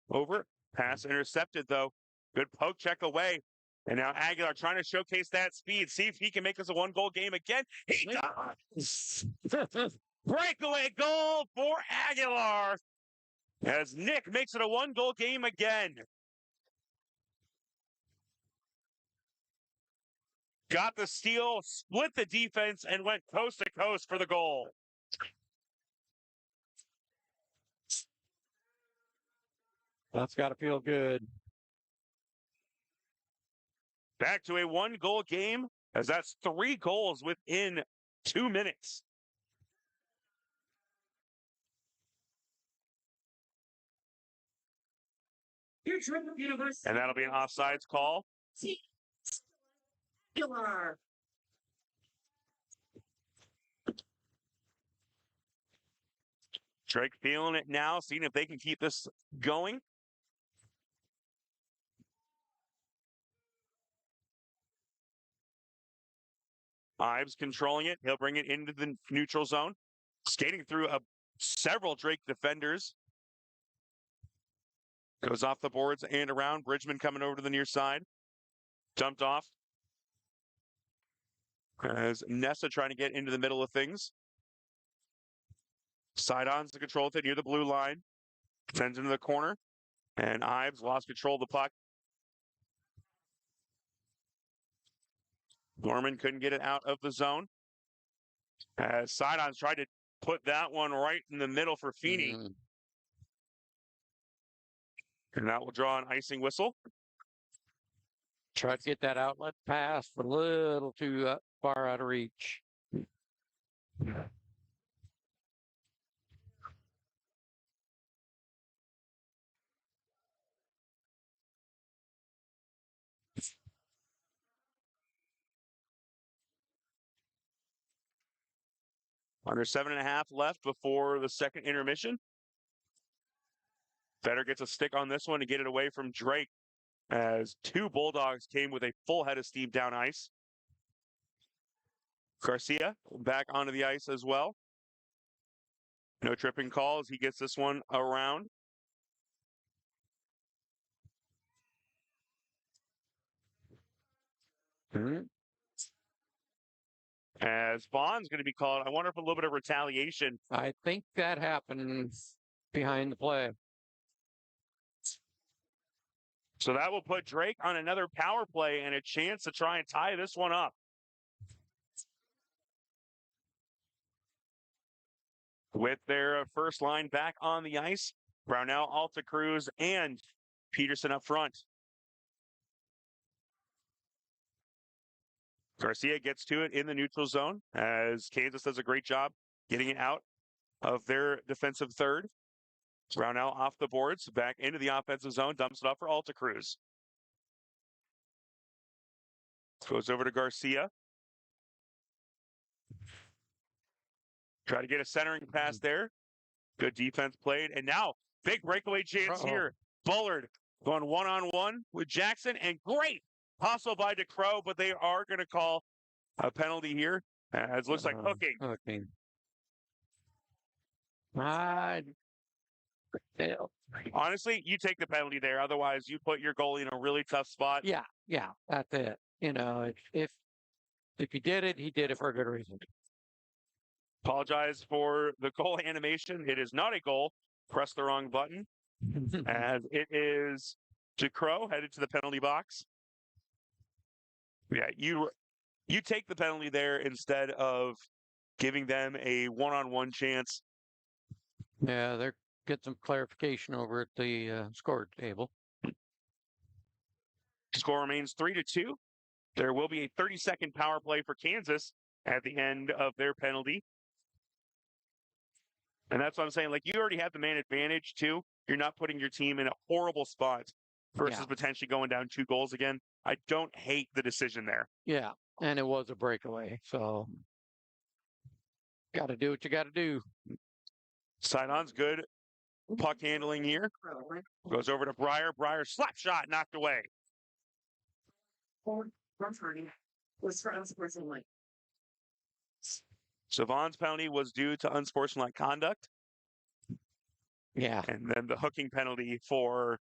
over. Pass intercepted, though. Good poke check away. And now Aguilar trying to showcase that speed. See if he can make this a 1-goal game again. He does. Breakaway goal for Aguilar as Nick makes it a 1-goal game again. Got the steal, split the defense, and went coast to coast for the goal. That's got to feel good. Back to a 1-goal game as that's 3 goals within 2 minutes. And that'll be an offsides call. Aguilar. Drake feeling it now, seeing if they can keep this going. Ives controlling it. He'll bring it into the neutral zone. Skating through several Drake defenders. Goes off the boards and around. Bridgman coming over to the near side. Dumped off. As Nessa trying to get into the middle of things. Sideon's the control with it near the blue line. Sends into the corner. And Ives lost control of the puck. Norman couldn't get it out of the zone. As Sideon's tried to put that one right in the middle for Feeney. And that will draw an icing whistle. Tried to get that outlet pass, but a little too far out of reach. Under 7.5 left before the second intermission. Vetter gets a stick on this one to get it away from Drake as two Bulldogs came with a full head of steam down ice. Garcia back onto the ice as well. No tripping calls. He gets this one around. As Vaughn's going to be called. I wonder if a little bit of retaliation. I think that happened behind the play. So that will put Drake on another power play and a chance to try and tie this one up. With their first line back on the ice, Brownell, Alta Cruz, and Peterson up front. Garcia gets to it in the neutral zone as Kansas does a great job getting it out of their defensive third. Brownell off the boards, back into the offensive zone, dumps it off for Alta Cruz. Goes over to Garcia. Try to get a centering pass there. Good defense played. And now, big breakaway chance here. Bullard going one-on-one with Jackson. And great hustle by DeCrow, but they are going to call a penalty here. As looks like hooking. Honestly, you take the penalty there. Otherwise, you put your goalie in a really tough spot. Yeah, that's it. You know, if he did it, he did it for a good reason. Apologize for the goal animation. It is not a goal. Press the wrong button. As it is DeCrow headed to the penalty box. Yeah, you take the penalty there instead of giving them a one-on-one chance. Yeah, they're get some clarification over at the score table. Score remains 3-2. There will be a 30-second power play for Kansas at the end of their penalty. And that's what I'm saying. Like, you already have the man advantage, too. You're not putting your team in a horrible spot versus potentially going down 2 goals again. I don't hate the decision there. Yeah, and it was a breakaway. So, got to do what you got to do. Sideon's good puck handling here. Goes over to Breyer. Breyer slap shot knocked away. So Vaughn's penalty was due to unsportsmanlike conduct. Yeah. And then the hooking penalty for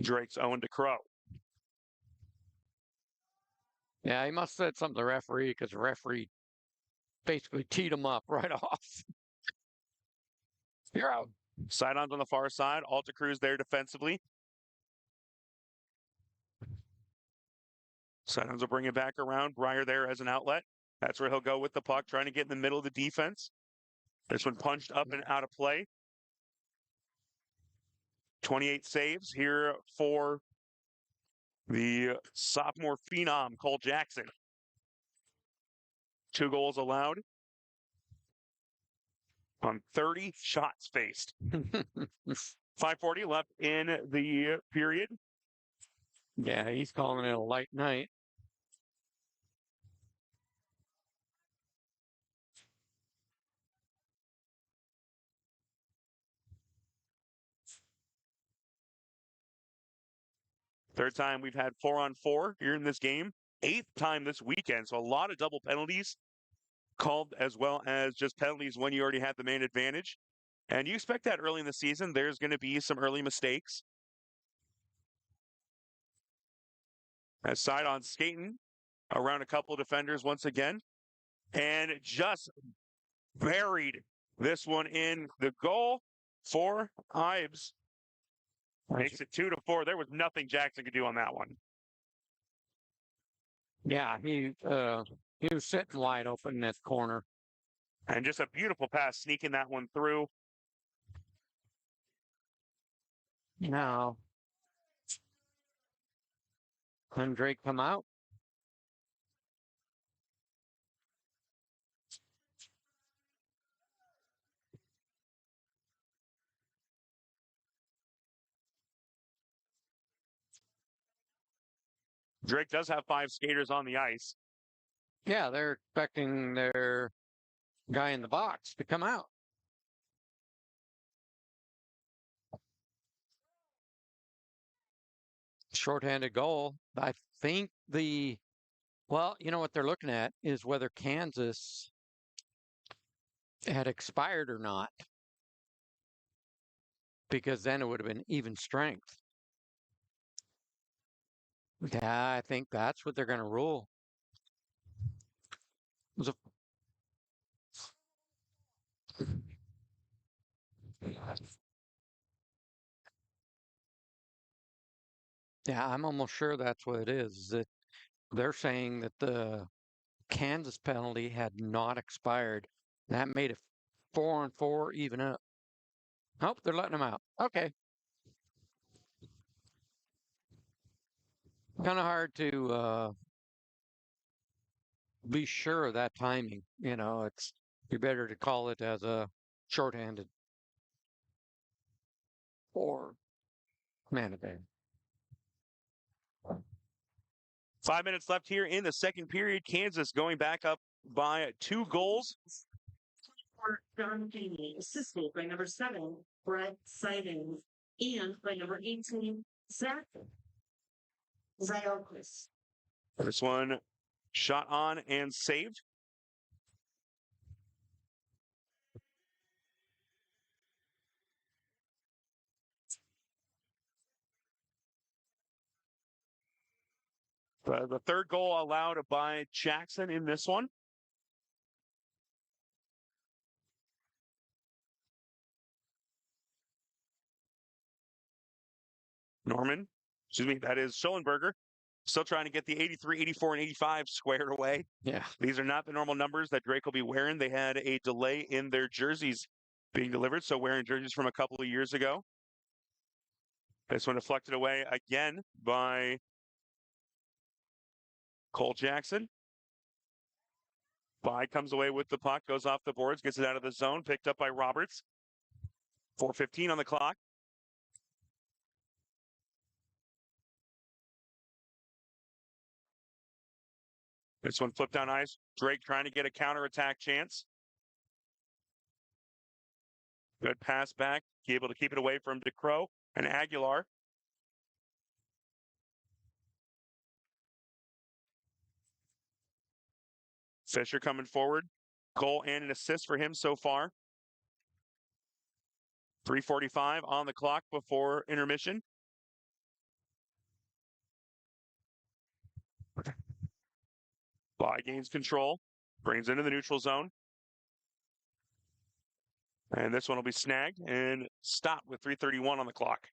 Drake's Owen DeCrow. Yeah, he must have said something to the referee because the referee basically teed him up right off. You're out. Sideon's on the far side. Alta Cruz there defensively. Sideon's will bring it back around. Breyer there as an outlet. That's where he'll go with the puck, trying to get in the middle of the defense. This one punched up and out of play. 28 saves here for the sophomore phenom, Cole Jackson. 2 goals allowed on 30 shots faced. 5:40 left in the period. Yeah, he's calling it a light night. Third time we've had 4-on-4 here in this game. 8th time this weekend. So a lot of double penalties called, as well as just penalties when you already have the man advantage. And you expect that early in the season. There's going to be some early mistakes. As Sideon skating around a couple of defenders once again. And just buried this one in the goal for Ives. Makes it 2-4. There was nothing Jackson could do on that one. Yeah, he was sitting wide open in that corner. And just a beautiful pass, sneaking that one through. Now, can Drake come out? Drake does have 5 skaters on the ice. Yeah, they're expecting their guy in the box to come out. Shorthanded goal. I think well, you know what they're looking at is whether Kansas had expired or not, because then it would have been even strength. Yeah, I think that's what they're going to rule. It was a Yeah, I'm almost sure that's what it is. That they're saying that the Kansas penalty had not expired. That made it 4-4 even up. Nope, they're letting them out. Okay. Kind of hard to be sure of that timing. You know, it's be better to call it as a shorthanded or man advantage. 5 minutes left here in the second period. Kansas going back up by 2 goals. For John Jamie, assisted by number 7, Brett Sidings, and by number 18, Zach Zayokis. This one shot on and saved. The third goal allowed by Jackson in this one. That is Schollenberger. Still trying to get the 83, 84, and 85 squared away. Yeah. These are not the normal numbers that Drake will be wearing. They had a delay in their jerseys being delivered, so wearing jerseys from a couple of years ago. This one deflected away again by Cole Jackson. By comes away with the puck, goes off the boards, gets it out of the zone, picked up by Roberts. 4:15 on the clock. This one flipped down ice. Drake trying to get a counterattack chance. Good pass back. Able to keep it away from DeCrow and Aguilar. Fisher coming forward. Goal and an assist for him so far. 3:45 on the clock before intermission. By gains control. Brings into the neutral zone. And this one will be snagged and stopped with 3:31 on the clock.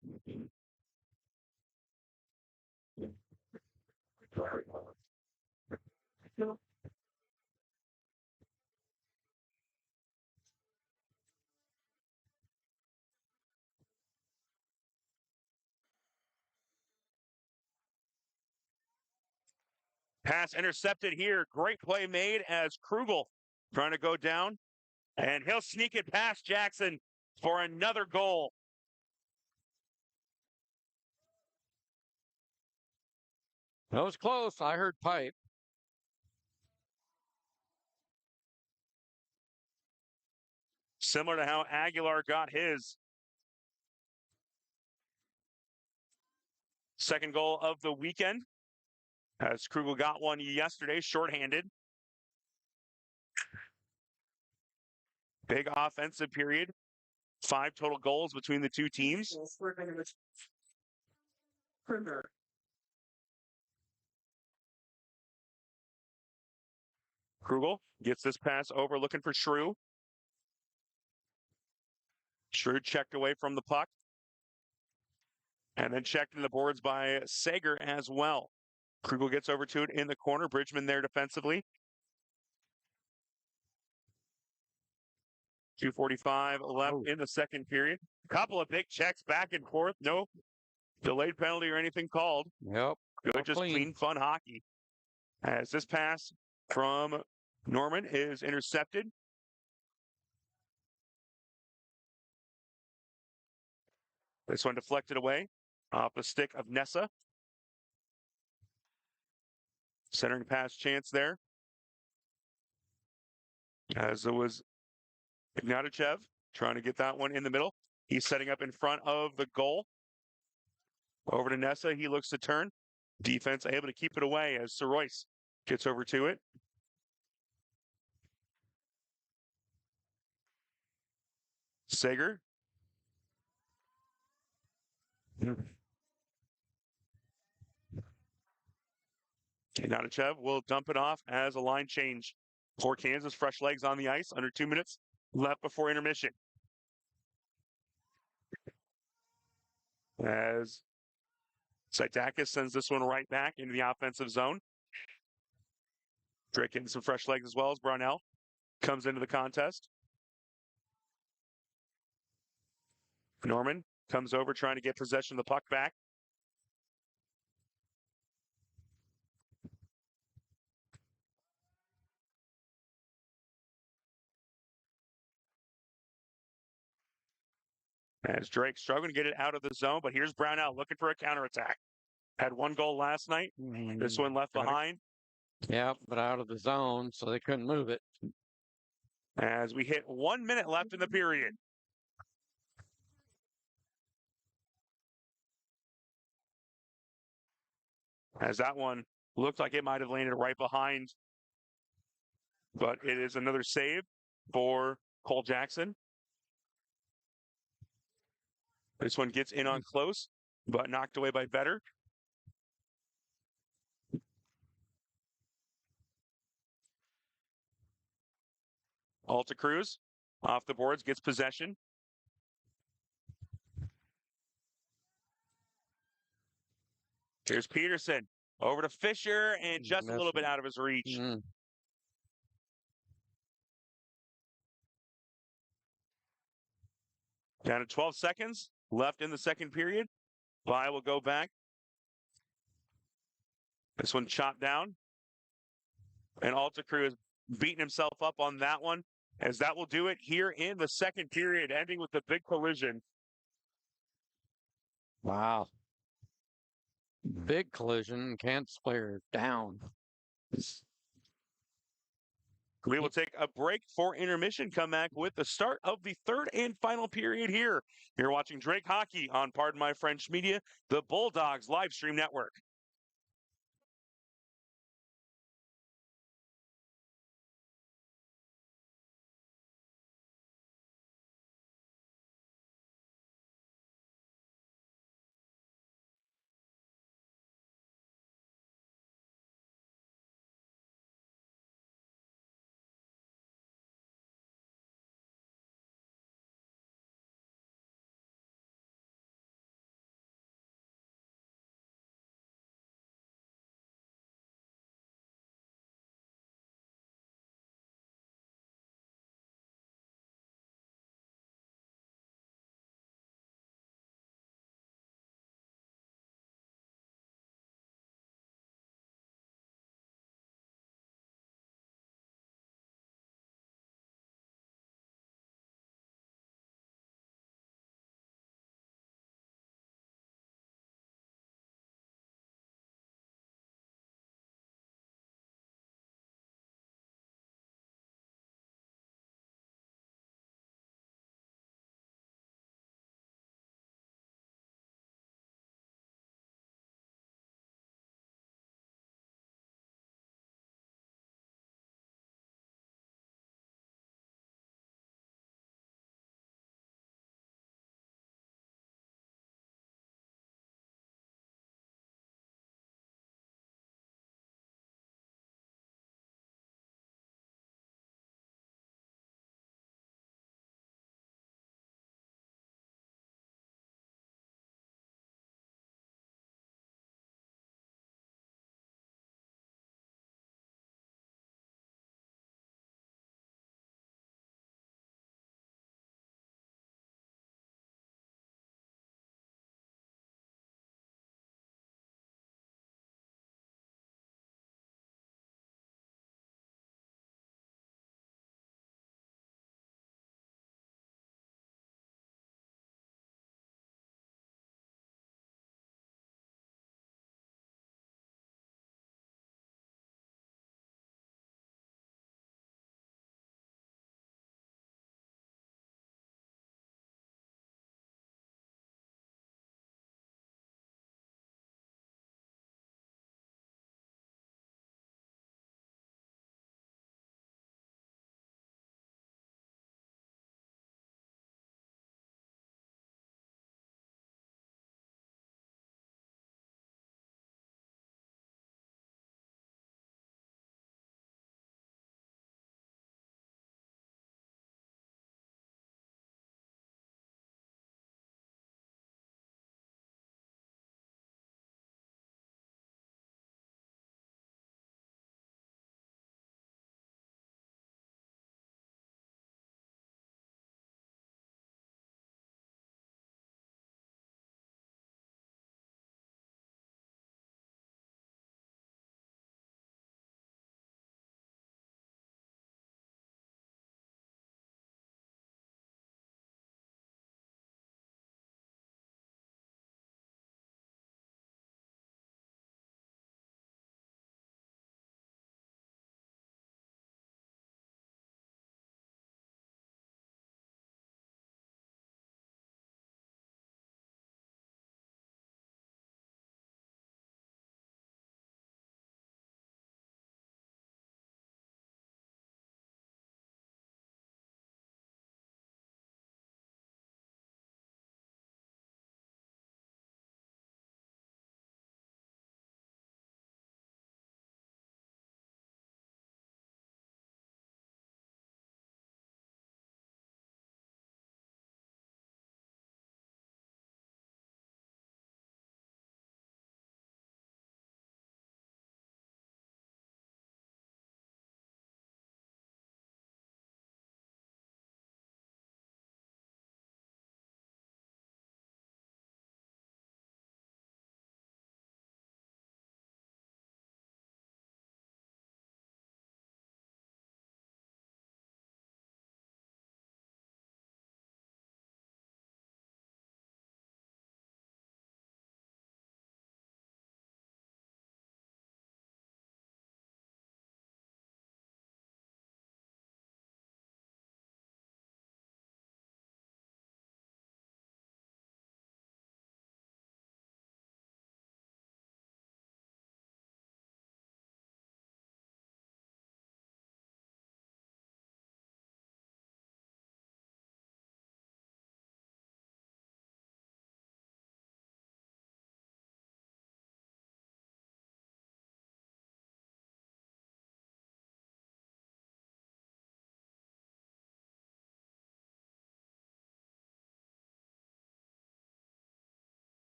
Pass intercepted here. Great play made as Krugel trying to go down. And he'll sneak it past Jackson for another goal. That was close. I heard pipe. Similar to how Aguilar got his. Second goal of the weekend. As Krugel got one yesterday, shorthanded. Big offensive period. 5 total goals between the two teams. Krugel gets this pass over, looking for Shrew. Drew checked away from the puck. And then checked in the boards by Sager as well. Krugel gets over to it in the corner. Bridgman there defensively. 2:45 left in the second period. Couple of big checks back and forth. No delayed penalty or anything called. Yep. Good, just clean, fun hockey. As this pass from Norman is intercepted. This one deflected away off the stick of Nessa. Centering pass chance there. As it was Ignatichev trying to get that one in the middle. He's setting up in front of the goal. Over to Nessa. He looks to turn. Defense able to keep it away as Sorois gets over to it. Sager. Ignatichev will dump it off as a line change for Kansas. Fresh legs on the ice. Under 2 minutes left before intermission. As Saitakis sends this one right back into the offensive zone. Drake getting some fresh legs as well as Brownell comes into the contest. Norman comes over trying to get possession of the puck back. As Drake struggling to get it out of the zone, but here's Brownell looking for a counterattack. Had one goal last night. This one left behind. Yeah, but out of the zone, so they couldn't move it. As we hit 1 minute left in the period. As that one looked like it might have landed right behind. But it is another save for Cole Jackson. This one gets in on close, but knocked away by Vetter. Alta Cruz off the boards, gets possession. Here's Peterson over to Fisher and just a little bit out of his reach. Down to 12 seconds left in the second period. Vi will go back. This one chopped down. And Alta Cruz beating himself up on that one, as that will do it here in the second period, ending with the big collision. Wow. Big collision. Kansas player down. We will take a break for intermission, come back with the start of the third and final period here. You're watching Drake Hockey on Pardon My French Media, the Bulldogs live stream network.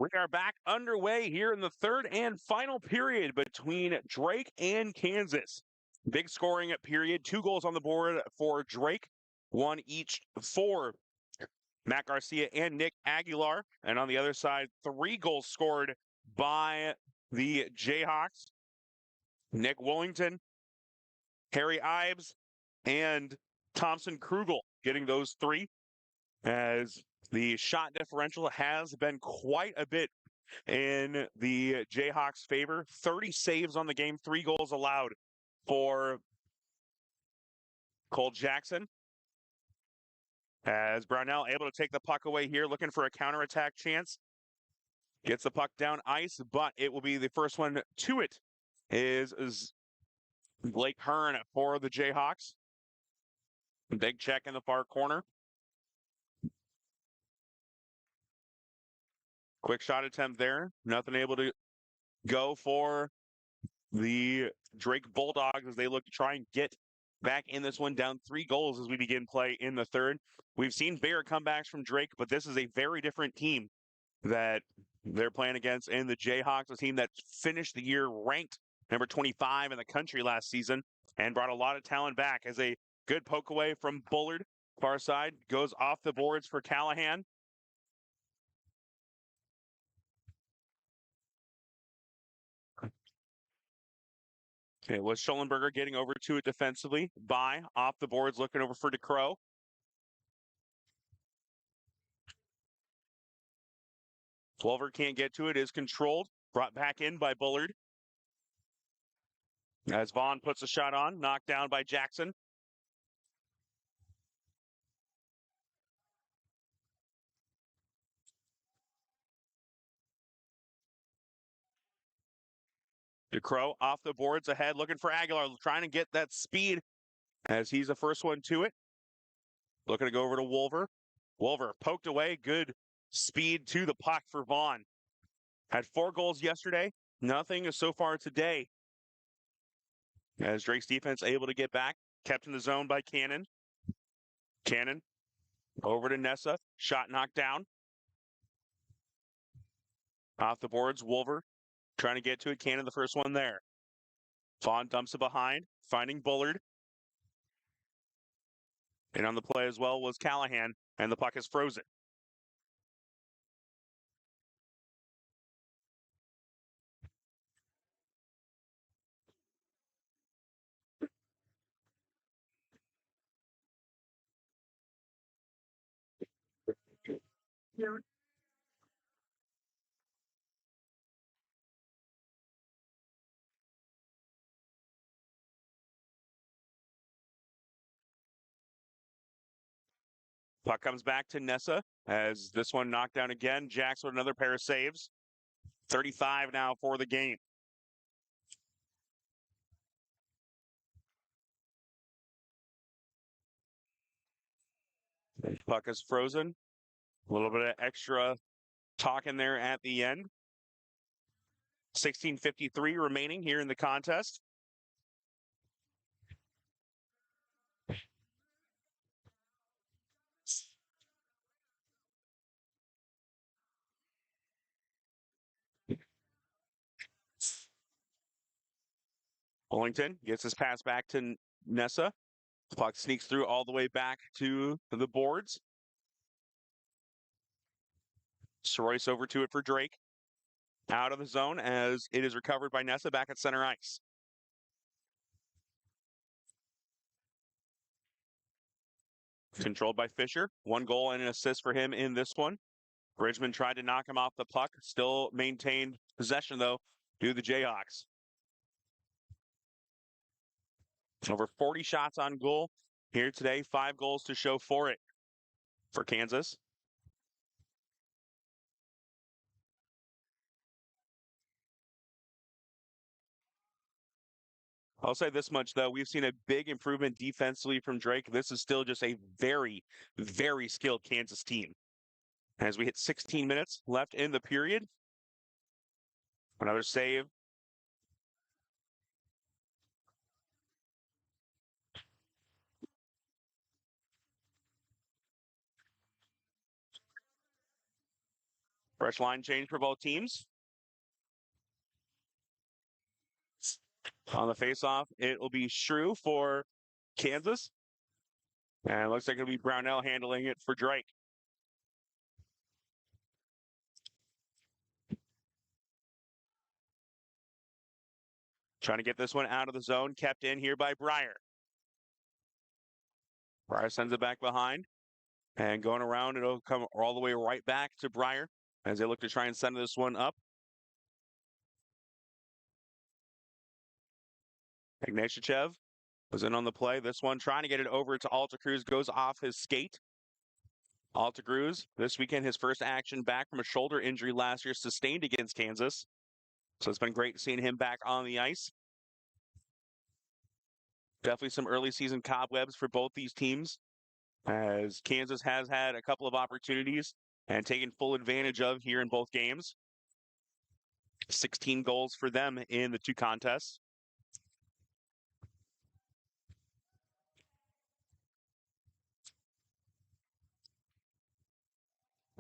We are back underway here in the third and final period between Drake and Kansas. Big scoring period, 2 goals on the board for Drake, 1 each for Matt Garcia and Nick Aguilar. And on the other side, 3 goals scored by the Jayhawks. Nick Willington, Harry Ives, and Thompson Krugel getting those 3, as the shot differential has been quite a bit in the Jayhawks' favor. 30 saves on the game, 3 goals allowed for Cole Jackson. As Brownell able to take the puck away here, looking for a counterattack chance. Gets the puck down ice, but it will be the first one to it is Blake Hearn for the Jayhawks. Big check in the far corner. Quick shot attempt there. Nothing able to go for the Drake Bulldogs as they look to try and get back in this one, down 3 goals as we begin play in the third. We've seen bigger comebacks from Drake, but this is a very different team that they're playing against. And the Jayhawks, a team that finished the year ranked number 25 in the country last season and brought a lot of talent back, as a good poke away from Bullard. Far side goes off the boards for Callahan. It was Schollenberger getting over to it defensively. By off the boards, looking over for DeCrow. Wolver can't get to it, is controlled. Brought back in by Bullard. As Vaughn puts a shot on, knocked down by Jackson. DeCrow off the boards ahead, looking for Aguilar, trying to get that speed as he's the first one to it. Looking to go over to Wolver. Wolver poked away, good speed to the puck for Vaughn. Had 4 goals yesterday, nothing so far today. As Drake's defense able to get back, kept in the zone by Cannon. Cannon over to Nessa, shot knocked down. Off the boards, Wolver trying to get to it. Cannon, the first one there. Vaughn dumps it behind, finding Bullard. And on the play as well was Callahan, and the puck is frozen. Puck comes back to Nessa as this one knocked down again. Jacks with another pair of saves. 35 now for the game. Puck is frozen. A little bit of extra talk in there at the end. 16:53 remaining here in the contest. Bullington gets his pass back to Nessa. The puck sneaks through all the way back to the boards. Soroyce over to it for Drake. Out of the zone as it is recovered by Nessa back at center ice. Controlled by Fisher. 1 goal and an assist for him in this one. Bridgman tried to knock him off the puck. Still maintained possession, though, due to the Jayhawks. Over 40 shots on goal here today. 5 goals to show for it for Kansas. I'll say this much, though. We've seen a big improvement defensively from Drake. This is still just a very, very skilled Kansas team. As we hit 16 minutes left in the period. Another save. Fresh line change for both teams. On the faceoff, it will be Shrew for Kansas. And it looks like it'll be Brownell handling it for Drake. Trying to get this one out of the zone, kept in here by Breyer. Breyer sends it back behind. And going around, it'll come all the way right back to Breyer as they look to try and send this one up. Ignatichev was in on the play. This one trying to get it over to Alta Cruz, goes off his skate. Alta Cruz, this weekend, his first action back from a shoulder injury last year, sustained against Kansas. So it's been great seeing him back on the ice. Definitely some early season cobwebs for both these teams, as Kansas has had a couple of opportunities and taken full advantage of here in both games. 16 goals for them in the two contests.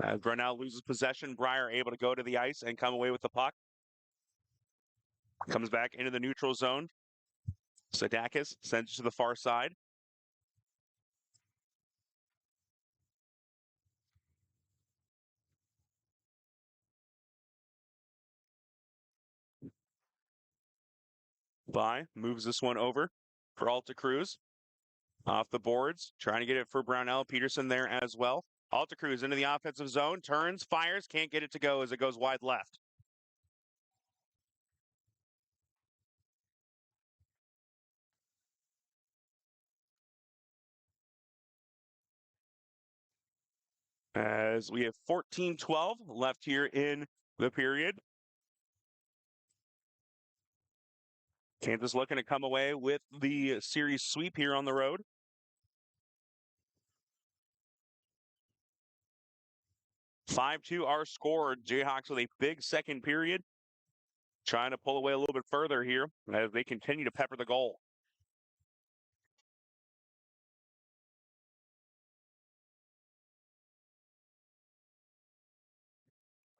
As Brunel loses possession, Breyer able to go to the ice and come away with the puck. Comes back into the neutral zone. Sadakis sends it to the far side. By moves this one over for Alta Cruz. Off the boards, trying to get it for Brownell. Peterson there as well. Alta Cruz into the offensive zone, turns, fires, can't get it to go as it goes wide left. As we have 14-12 left here in the period. Kansas looking to come away with the series sweep here on the road. "5-2" our score. Jayhawks with a big second period. Trying to pull away a little bit further here as they continue to pepper the goal.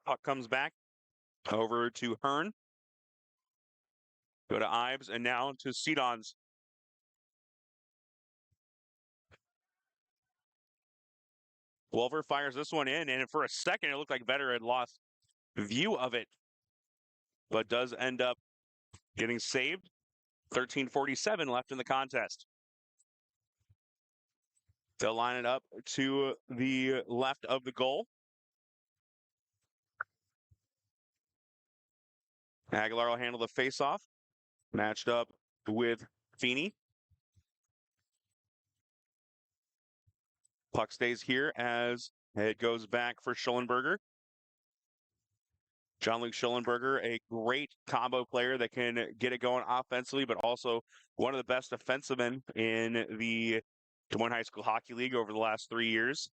Puck comes back over to Hearn. Go to Ives and now to Sedons. Wolver fires this one in, and for a second it looked like Vetter had lost view of it, but does end up getting saved. 13:47 left in the contest. They'll line it up to the left of the goal. Aguilar will handle the faceoff. Matched up with Feeney. Puck stays here as it goes back for Schollenberger. John-Luc Schollenberger, a great combo player that can get it going offensively, but also one of the best defensemen in the Des Moines High School Hockey League over the last 3 years.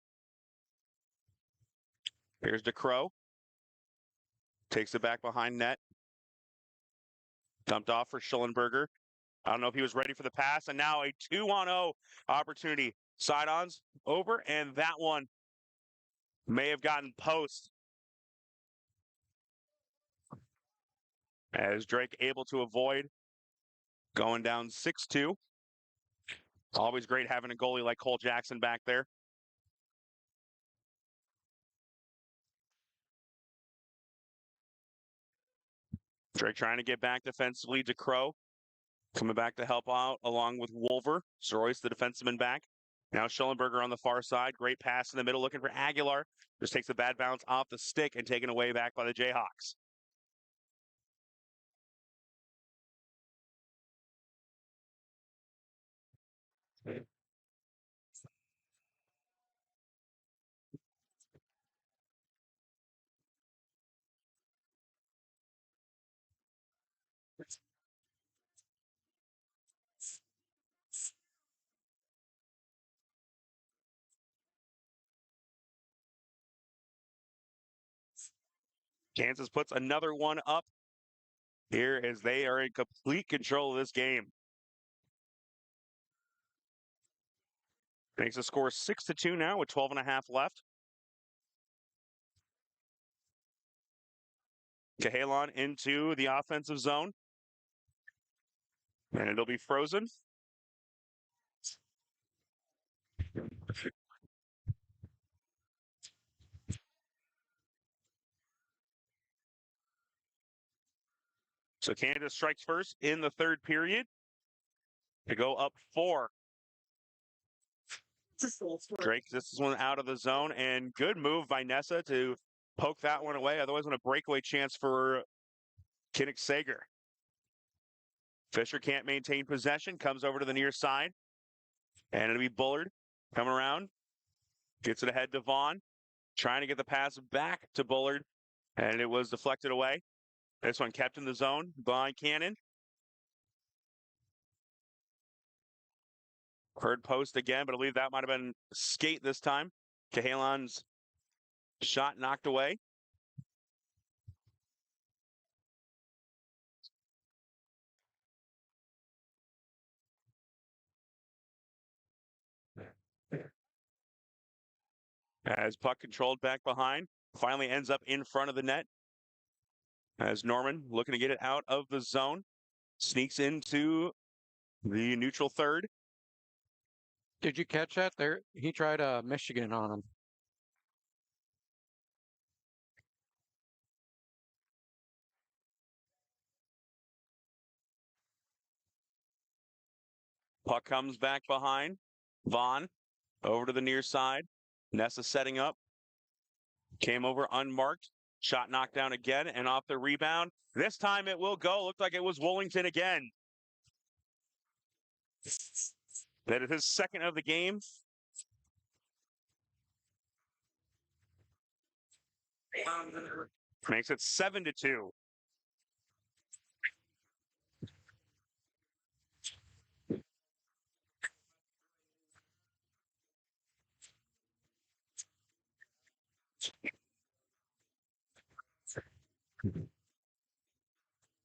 Here's DeCrow. Takes it back behind net. Dumped off for Schollenberger. I don't know if he was ready for the pass, and now a 2-on-0 opportunity. Side-ons over, and that one may have gotten post. As Drake able to avoid going down 6-2. Always great having a goalie like Cole Jackson back there. Drake trying to get back defensively to Crow. Coming back to help out along with Wolver. Zroyce, the defenseman, back. Now Schollenberger on the far side. Great pass in the middle looking for Aguilar. Just takes a bad bounce off the stick and taken away back by the Jayhawks. Kansas puts another one up here as they are in complete control of this game. Makes the score 6-2 now with 12 and a half left. Cahalon into the offensive zone. And it'll be frozen. So Kansas strikes first in the third period to go up 4. Drake, this is one out of the zone, and good move by Nessa to poke that one away. Otherwise, on a breakaway chance for Kinnick Sager. Fisher can't maintain possession, comes over to the near side, and it'll be Bullard coming around, gets it ahead to Vaughn, trying to get the pass back to Bullard, and it was deflected away. This one kept in the zone by Cannon. Heard post again, but I believe that might have been skate this time. Cahalon's shot knocked away. As puck controlled back behind, finally ends up in front of the net. As Norman looking to get it out of the zone, sneaks into the neutral third. Did you catch that there? He tried Michigan on him. Puck comes back behind. Vaughn over to the near side. Nessa setting up. Came over unmarked. Shot knocked down again and off the rebound. This time it will go. Looked like it was Wollington again. That is his second of the game. Makes it 7-2.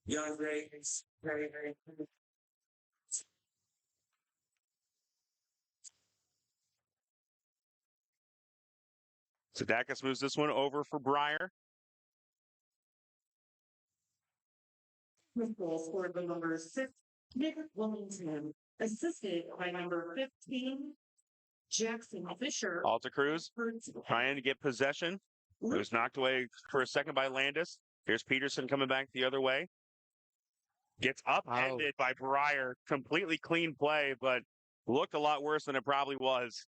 Young Ravens, very, very good. Sadakis moves this one over for Breyer. Goal scored by number 6, Nick Wellington, assisted by number 15, Jackson Fisher. Alta Cruz trying to get possession. It was knocked away for a second by Landis. Here's Peterson coming back the other way. Gets upended by Breyer. Completely clean play, but looked a lot worse than it probably was.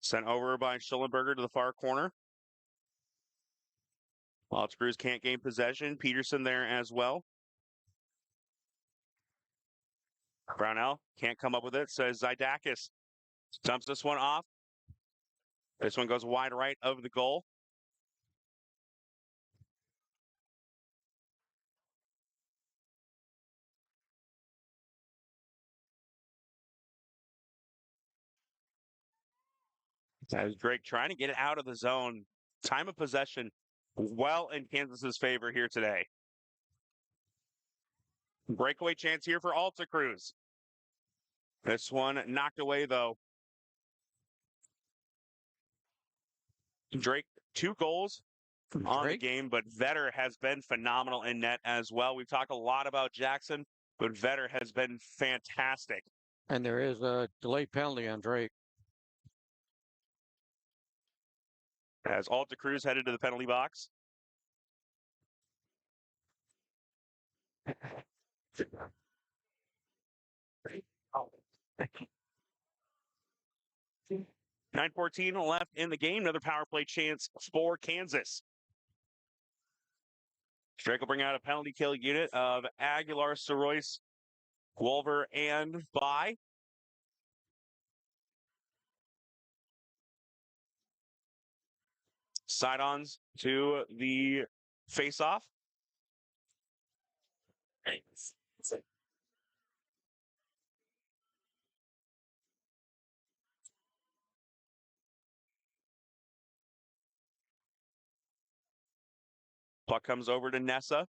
Sent over by Schullenberger to the far corner. Alta Cruz can't gain possession. Peterson there as well. Brownell can't come up with it, says Zydakis. Dumps this one off. This one goes wide right of the goal. As Drake trying to get it out of the zone. Time of possession well in Kansas's favor here today. Breakaway chance here for Alta Cruz. This one knocked away, though. Drake, 2 goals on the game, but Vetter has been phenomenal in net as well. We've talked a lot about Jackson, but Vetter has been fantastic. And there is a delayed penalty on Drake. As Alta Cruz headed to the penalty box. Oh, 9:14 left in the game. Another power play chance for Kansas. Drake will bring out a penalty kill unit of Aguilar, Sorois, Wolver, and By. Side-ons to the face-off. Puck comes over to Nessa.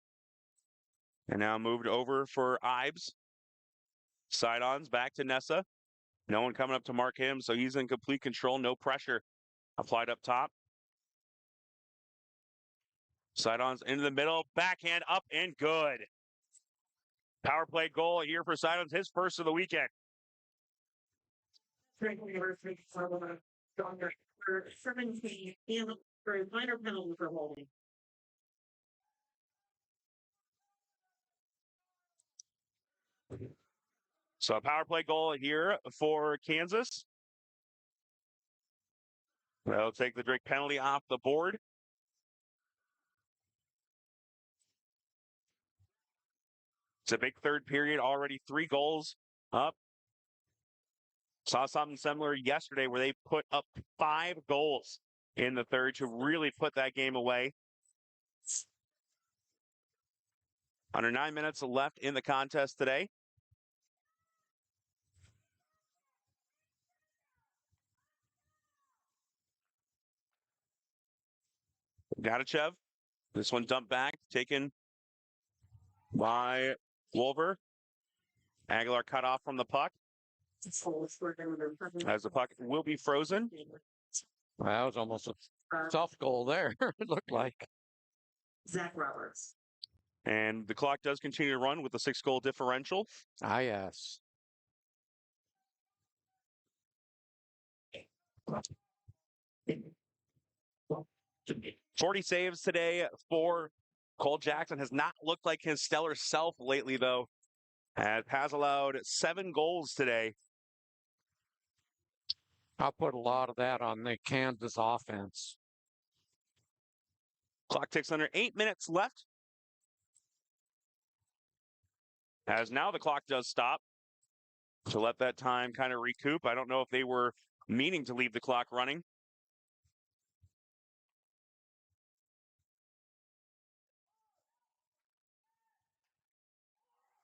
And now moved over for Ibes. Side-ons back to Nessa. No one coming up to mark him, so he's in complete control. No pressure applied up top. Sidons into the middle. Backhand up and good. Power play goal here for Sidons, his first of the weekend. For 17 and for a minor penalty for holding. So a power play goal here for Kansas. They'll take the Drake penalty off the board. It's a big third period, already 3 goals up. Saw something similar yesterday where they put up 5 goals in the third to really put that game away. Under 9 minutes left in the contest today. Gadachev. This one dumped back, taken by Wolver. Aguilar cut off from the puck. As the puck will be frozen. That was almost a soft goal there, it looked like. Zach Roberts. And the clock does continue to run with the 6-goal differential. Ah, yes. 40 saves today for Cole Jackson. Has not looked like his stellar self lately, though. Has allowed 7 goals today. I'll put a lot of that on the Kansas offense. Clock ticks under 8 minutes left. As now the clock does stop to let that time kind of recoup. I don't know if they were meaning to leave the clock running.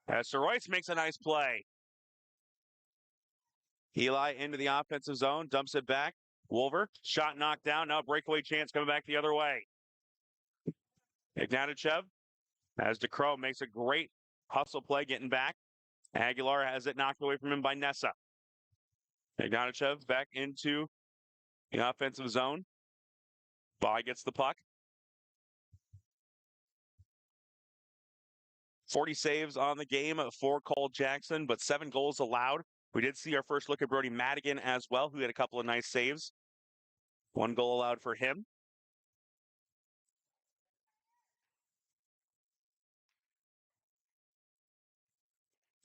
As Sir Royce makes a nice play. Eli into the offensive zone, dumps it back. Wolver, shot knocked down. Now breakaway chance coming back the other way. Ignatichev, as DeCrow makes a great hustle play getting back. Aguilar has it knocked away from him by Nessa. Ignatichev back into the offensive zone. Bye gets the puck. 40 saves on the game for Cole Jackson, but 7 goals allowed. We did see our first look at Brody Madigan as well, who had a couple of nice saves. 1 goal allowed for him.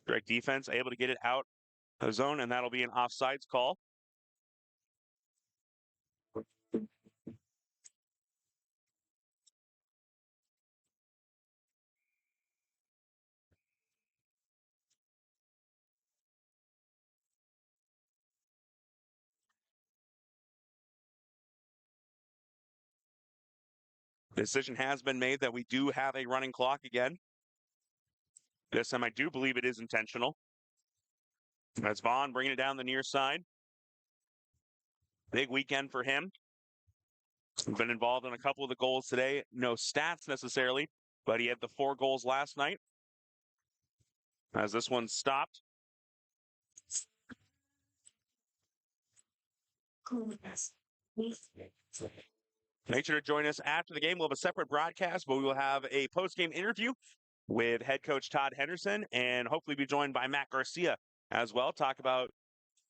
Great defense, able to get it out of the zone, and that'll be an offsides call. The decision has been made that we do have a running clock again. This time I do believe it is intentional. That's Vaughn bringing it down the near side. Big weekend for him. Been involved in a couple of the goals today. No stats necessarily, but he had the 4 goals last night. As this one stopped. Make sure to join us after the game. We'll have a separate broadcast, but we will have a post-game interview with head coach Todd Henderson and hopefully be joined by Matt Garcia as well. Talk about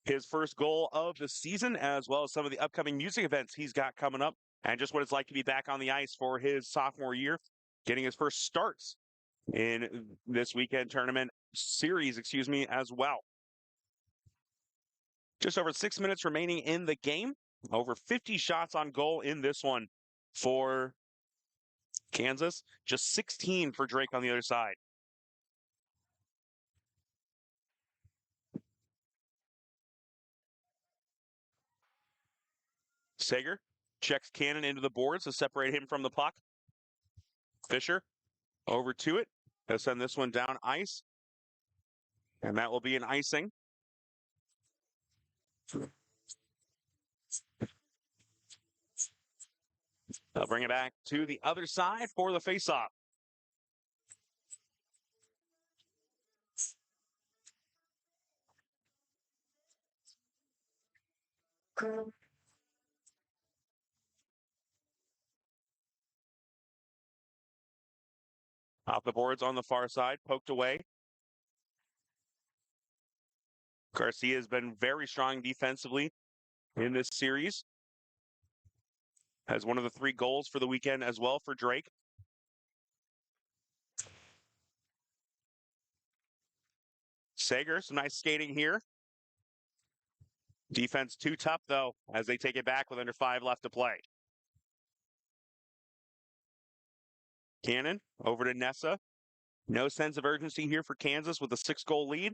his first goal of the season, as well as some of the upcoming music events he's got coming up, and just what it's like to be back on the ice for his sophomore year, getting his first starts in this weekend tournament series, as well. Just over 6 minutes remaining in the game. Over 50 shots on goal in this one for Kansas. Just 16 for Drake on the other side. Sager checks Cannon into the boards to separate him from the puck. Fisher over to it. They'll send this one down ice. And that will be an icing. They'll bring it back to the other side for the faceoff. Off the boards on the far side, poked away. Garcia has been very strong defensively in this series. Has one of the 3 goals for the weekend as well for Drake. Sager, some nice skating here. Defense too tough, though, as they take it back with under 5 left to play. Cannon over to Nessa. No sense of urgency here for Kansas with a 6-goal lead.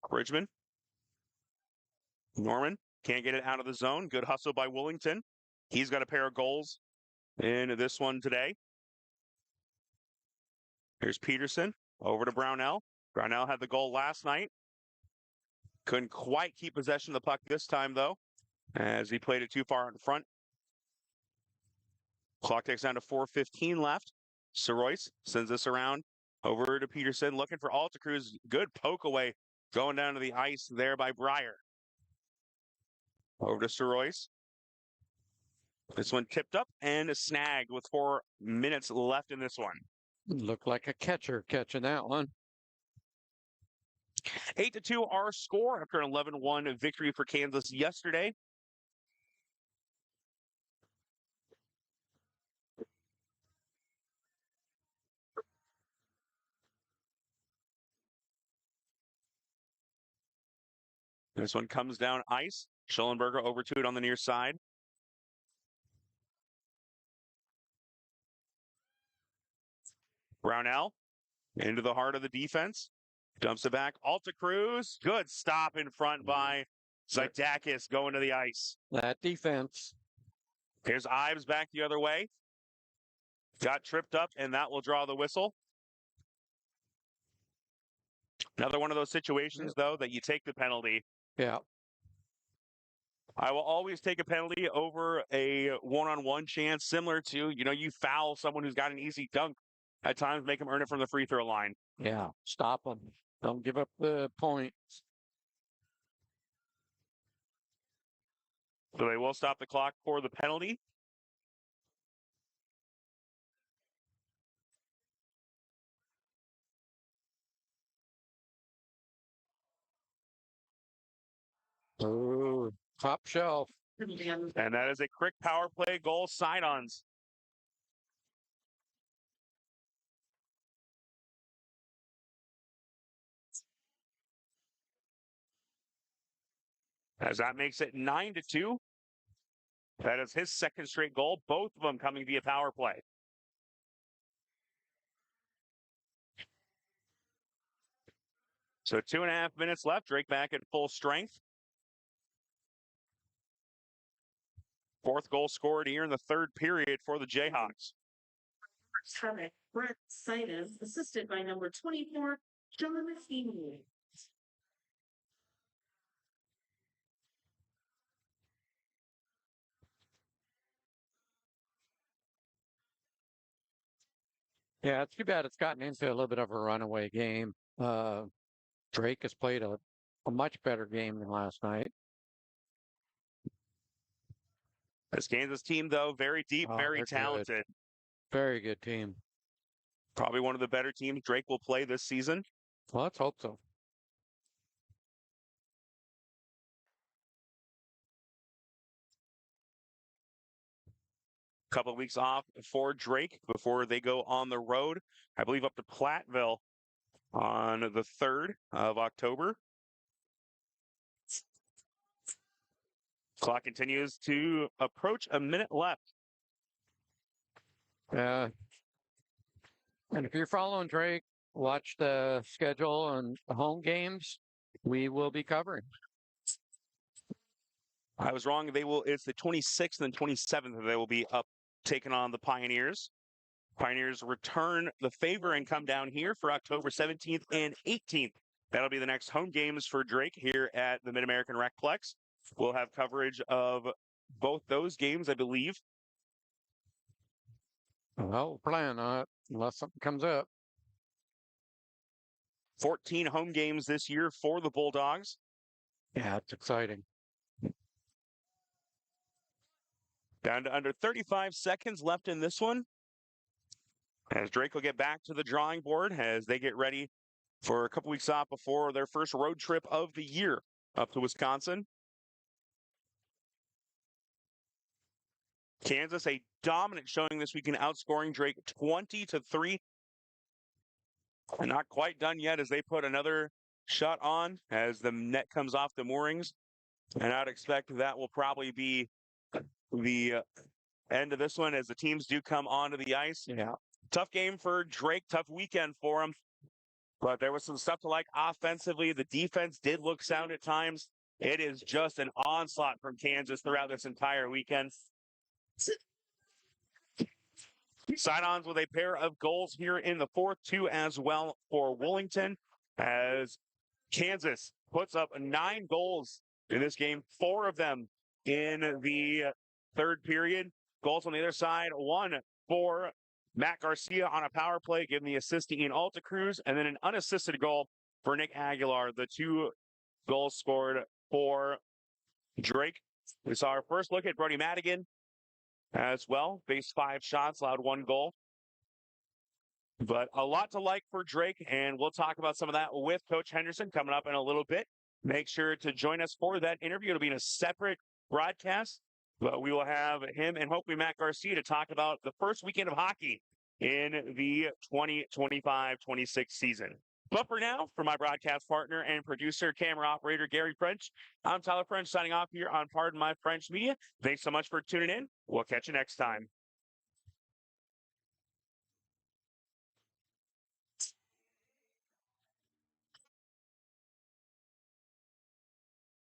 Bridgman. Norman can't get it out of the zone. Good hustle by Willington. He's got a pair of goals in this one today. Here's Peterson over to Brownell. Brownell had the goal last night. Couldn't quite keep possession of the puck this time, though, as he played it too far in front. Clock takes down to 4:15 left. Soroyce sends this around over to Peterson, looking for Altacruz. Good poke away going down to the ice there by Breyer. Over to Soroyce. This one tipped up and snagged with 4 minutes left in this one. Looked like a catcher catching that one. 8-2 our score after an 11-1 victory for Kansas yesterday. This one comes down ice. Schellenberger over to it on the near side. Brownell into the heart of the defense. Dumps it back. Altacruz. Good stop in front by Zaidakis going to the ice. That defense. Here's Ives back the other way. Got tripped up, and that will draw the whistle. Another one of those situations, though, that you take the penalty. Yeah. I will always take a penalty over a one-on-one chance, similar to, you foul someone who's got an easy dunk. At times, make them earn it from the free throw line. Yeah. Stop them. Don't give up the points. So they will stop the clock for the penalty. Oh, top shelf. And that is a quick power play goal side-ons. As that makes it 9-2. That is his second straight goal, both of them coming via power play. So 2.5 minutes left. Drake back at full strength. 4th goal scored here in the 3rd period for the Jayhawks. Brett Sidon, assisted by number 24, John Feeney. Yeah, it's too bad it's gotten into a little bit of a runaway game. Drake has played a much better game than last night. This Kansas team, though, very deep, very talented. Good. Very good team. Probably one of the better teams Drake will play this season. Well, let's hope so. Couple of weeks off for Drake before they go on the road, I believe up to Platteville on the 3rd of October. Clock continues to approach a minute left. And if you're following Drake, watch the schedule and the home games we will be covering. I was wrong. It's the 26th and 27th that they will be up taking on the Pioneers. Pioneers return the favor and come down here for October 17th and 18th. That'll be the next home games for Drake here at the Mid-American Recplex. We'll have coverage of both those games, I believe. Well, we'll plan on it unless something comes up. 14 home games this year for the Bulldogs. Yeah, it's exciting. Down to under 35 seconds left in this one. As Drake will get back to the drawing board as they get ready for a couple weeks off before their first road trip of the year up to Wisconsin. Kansas, a dominant showing this weekend, outscoring Drake 20-3. And not quite done yet as they put another shot on as the net comes off the moorings. And I'd expect that will probably be the end of this one as the teams do come onto the ice. Yeah. Tough game for Drake, tough weekend for him. But there was some stuff to like offensively. The defense did look sound at times. It is just an onslaught from Kansas throughout this entire weekend. Side-ons with a pair of goals here in the fourth, two as well for Willington, as Kansas puts up 9 goals in this game, 4 of them in the third period. Goals on the other side, 1 for Matt Garcia on a power play, giving the assist to Ian Altacruz, and then an unassisted goal for Nick Aguilar. The 2 goals scored for Drake. We saw our first look at Brody Madigan as well. Faced 5 shots, allowed 1 goal. But a lot to like for Drake, and we'll talk about some of that with Coach Henderson coming up in a little bit. Make sure to join us for that interview. It'll be in a separate broadcast, but we will have him and hopefully Matt Garcia to talk about the first weekend of hockey in the 2025-26 season. But for now, for my broadcast partner and producer, camera operator, Gary French, I'm Tyler French signing off here on Pardon My French Media. Thanks so much for tuning in. We'll catch you next time.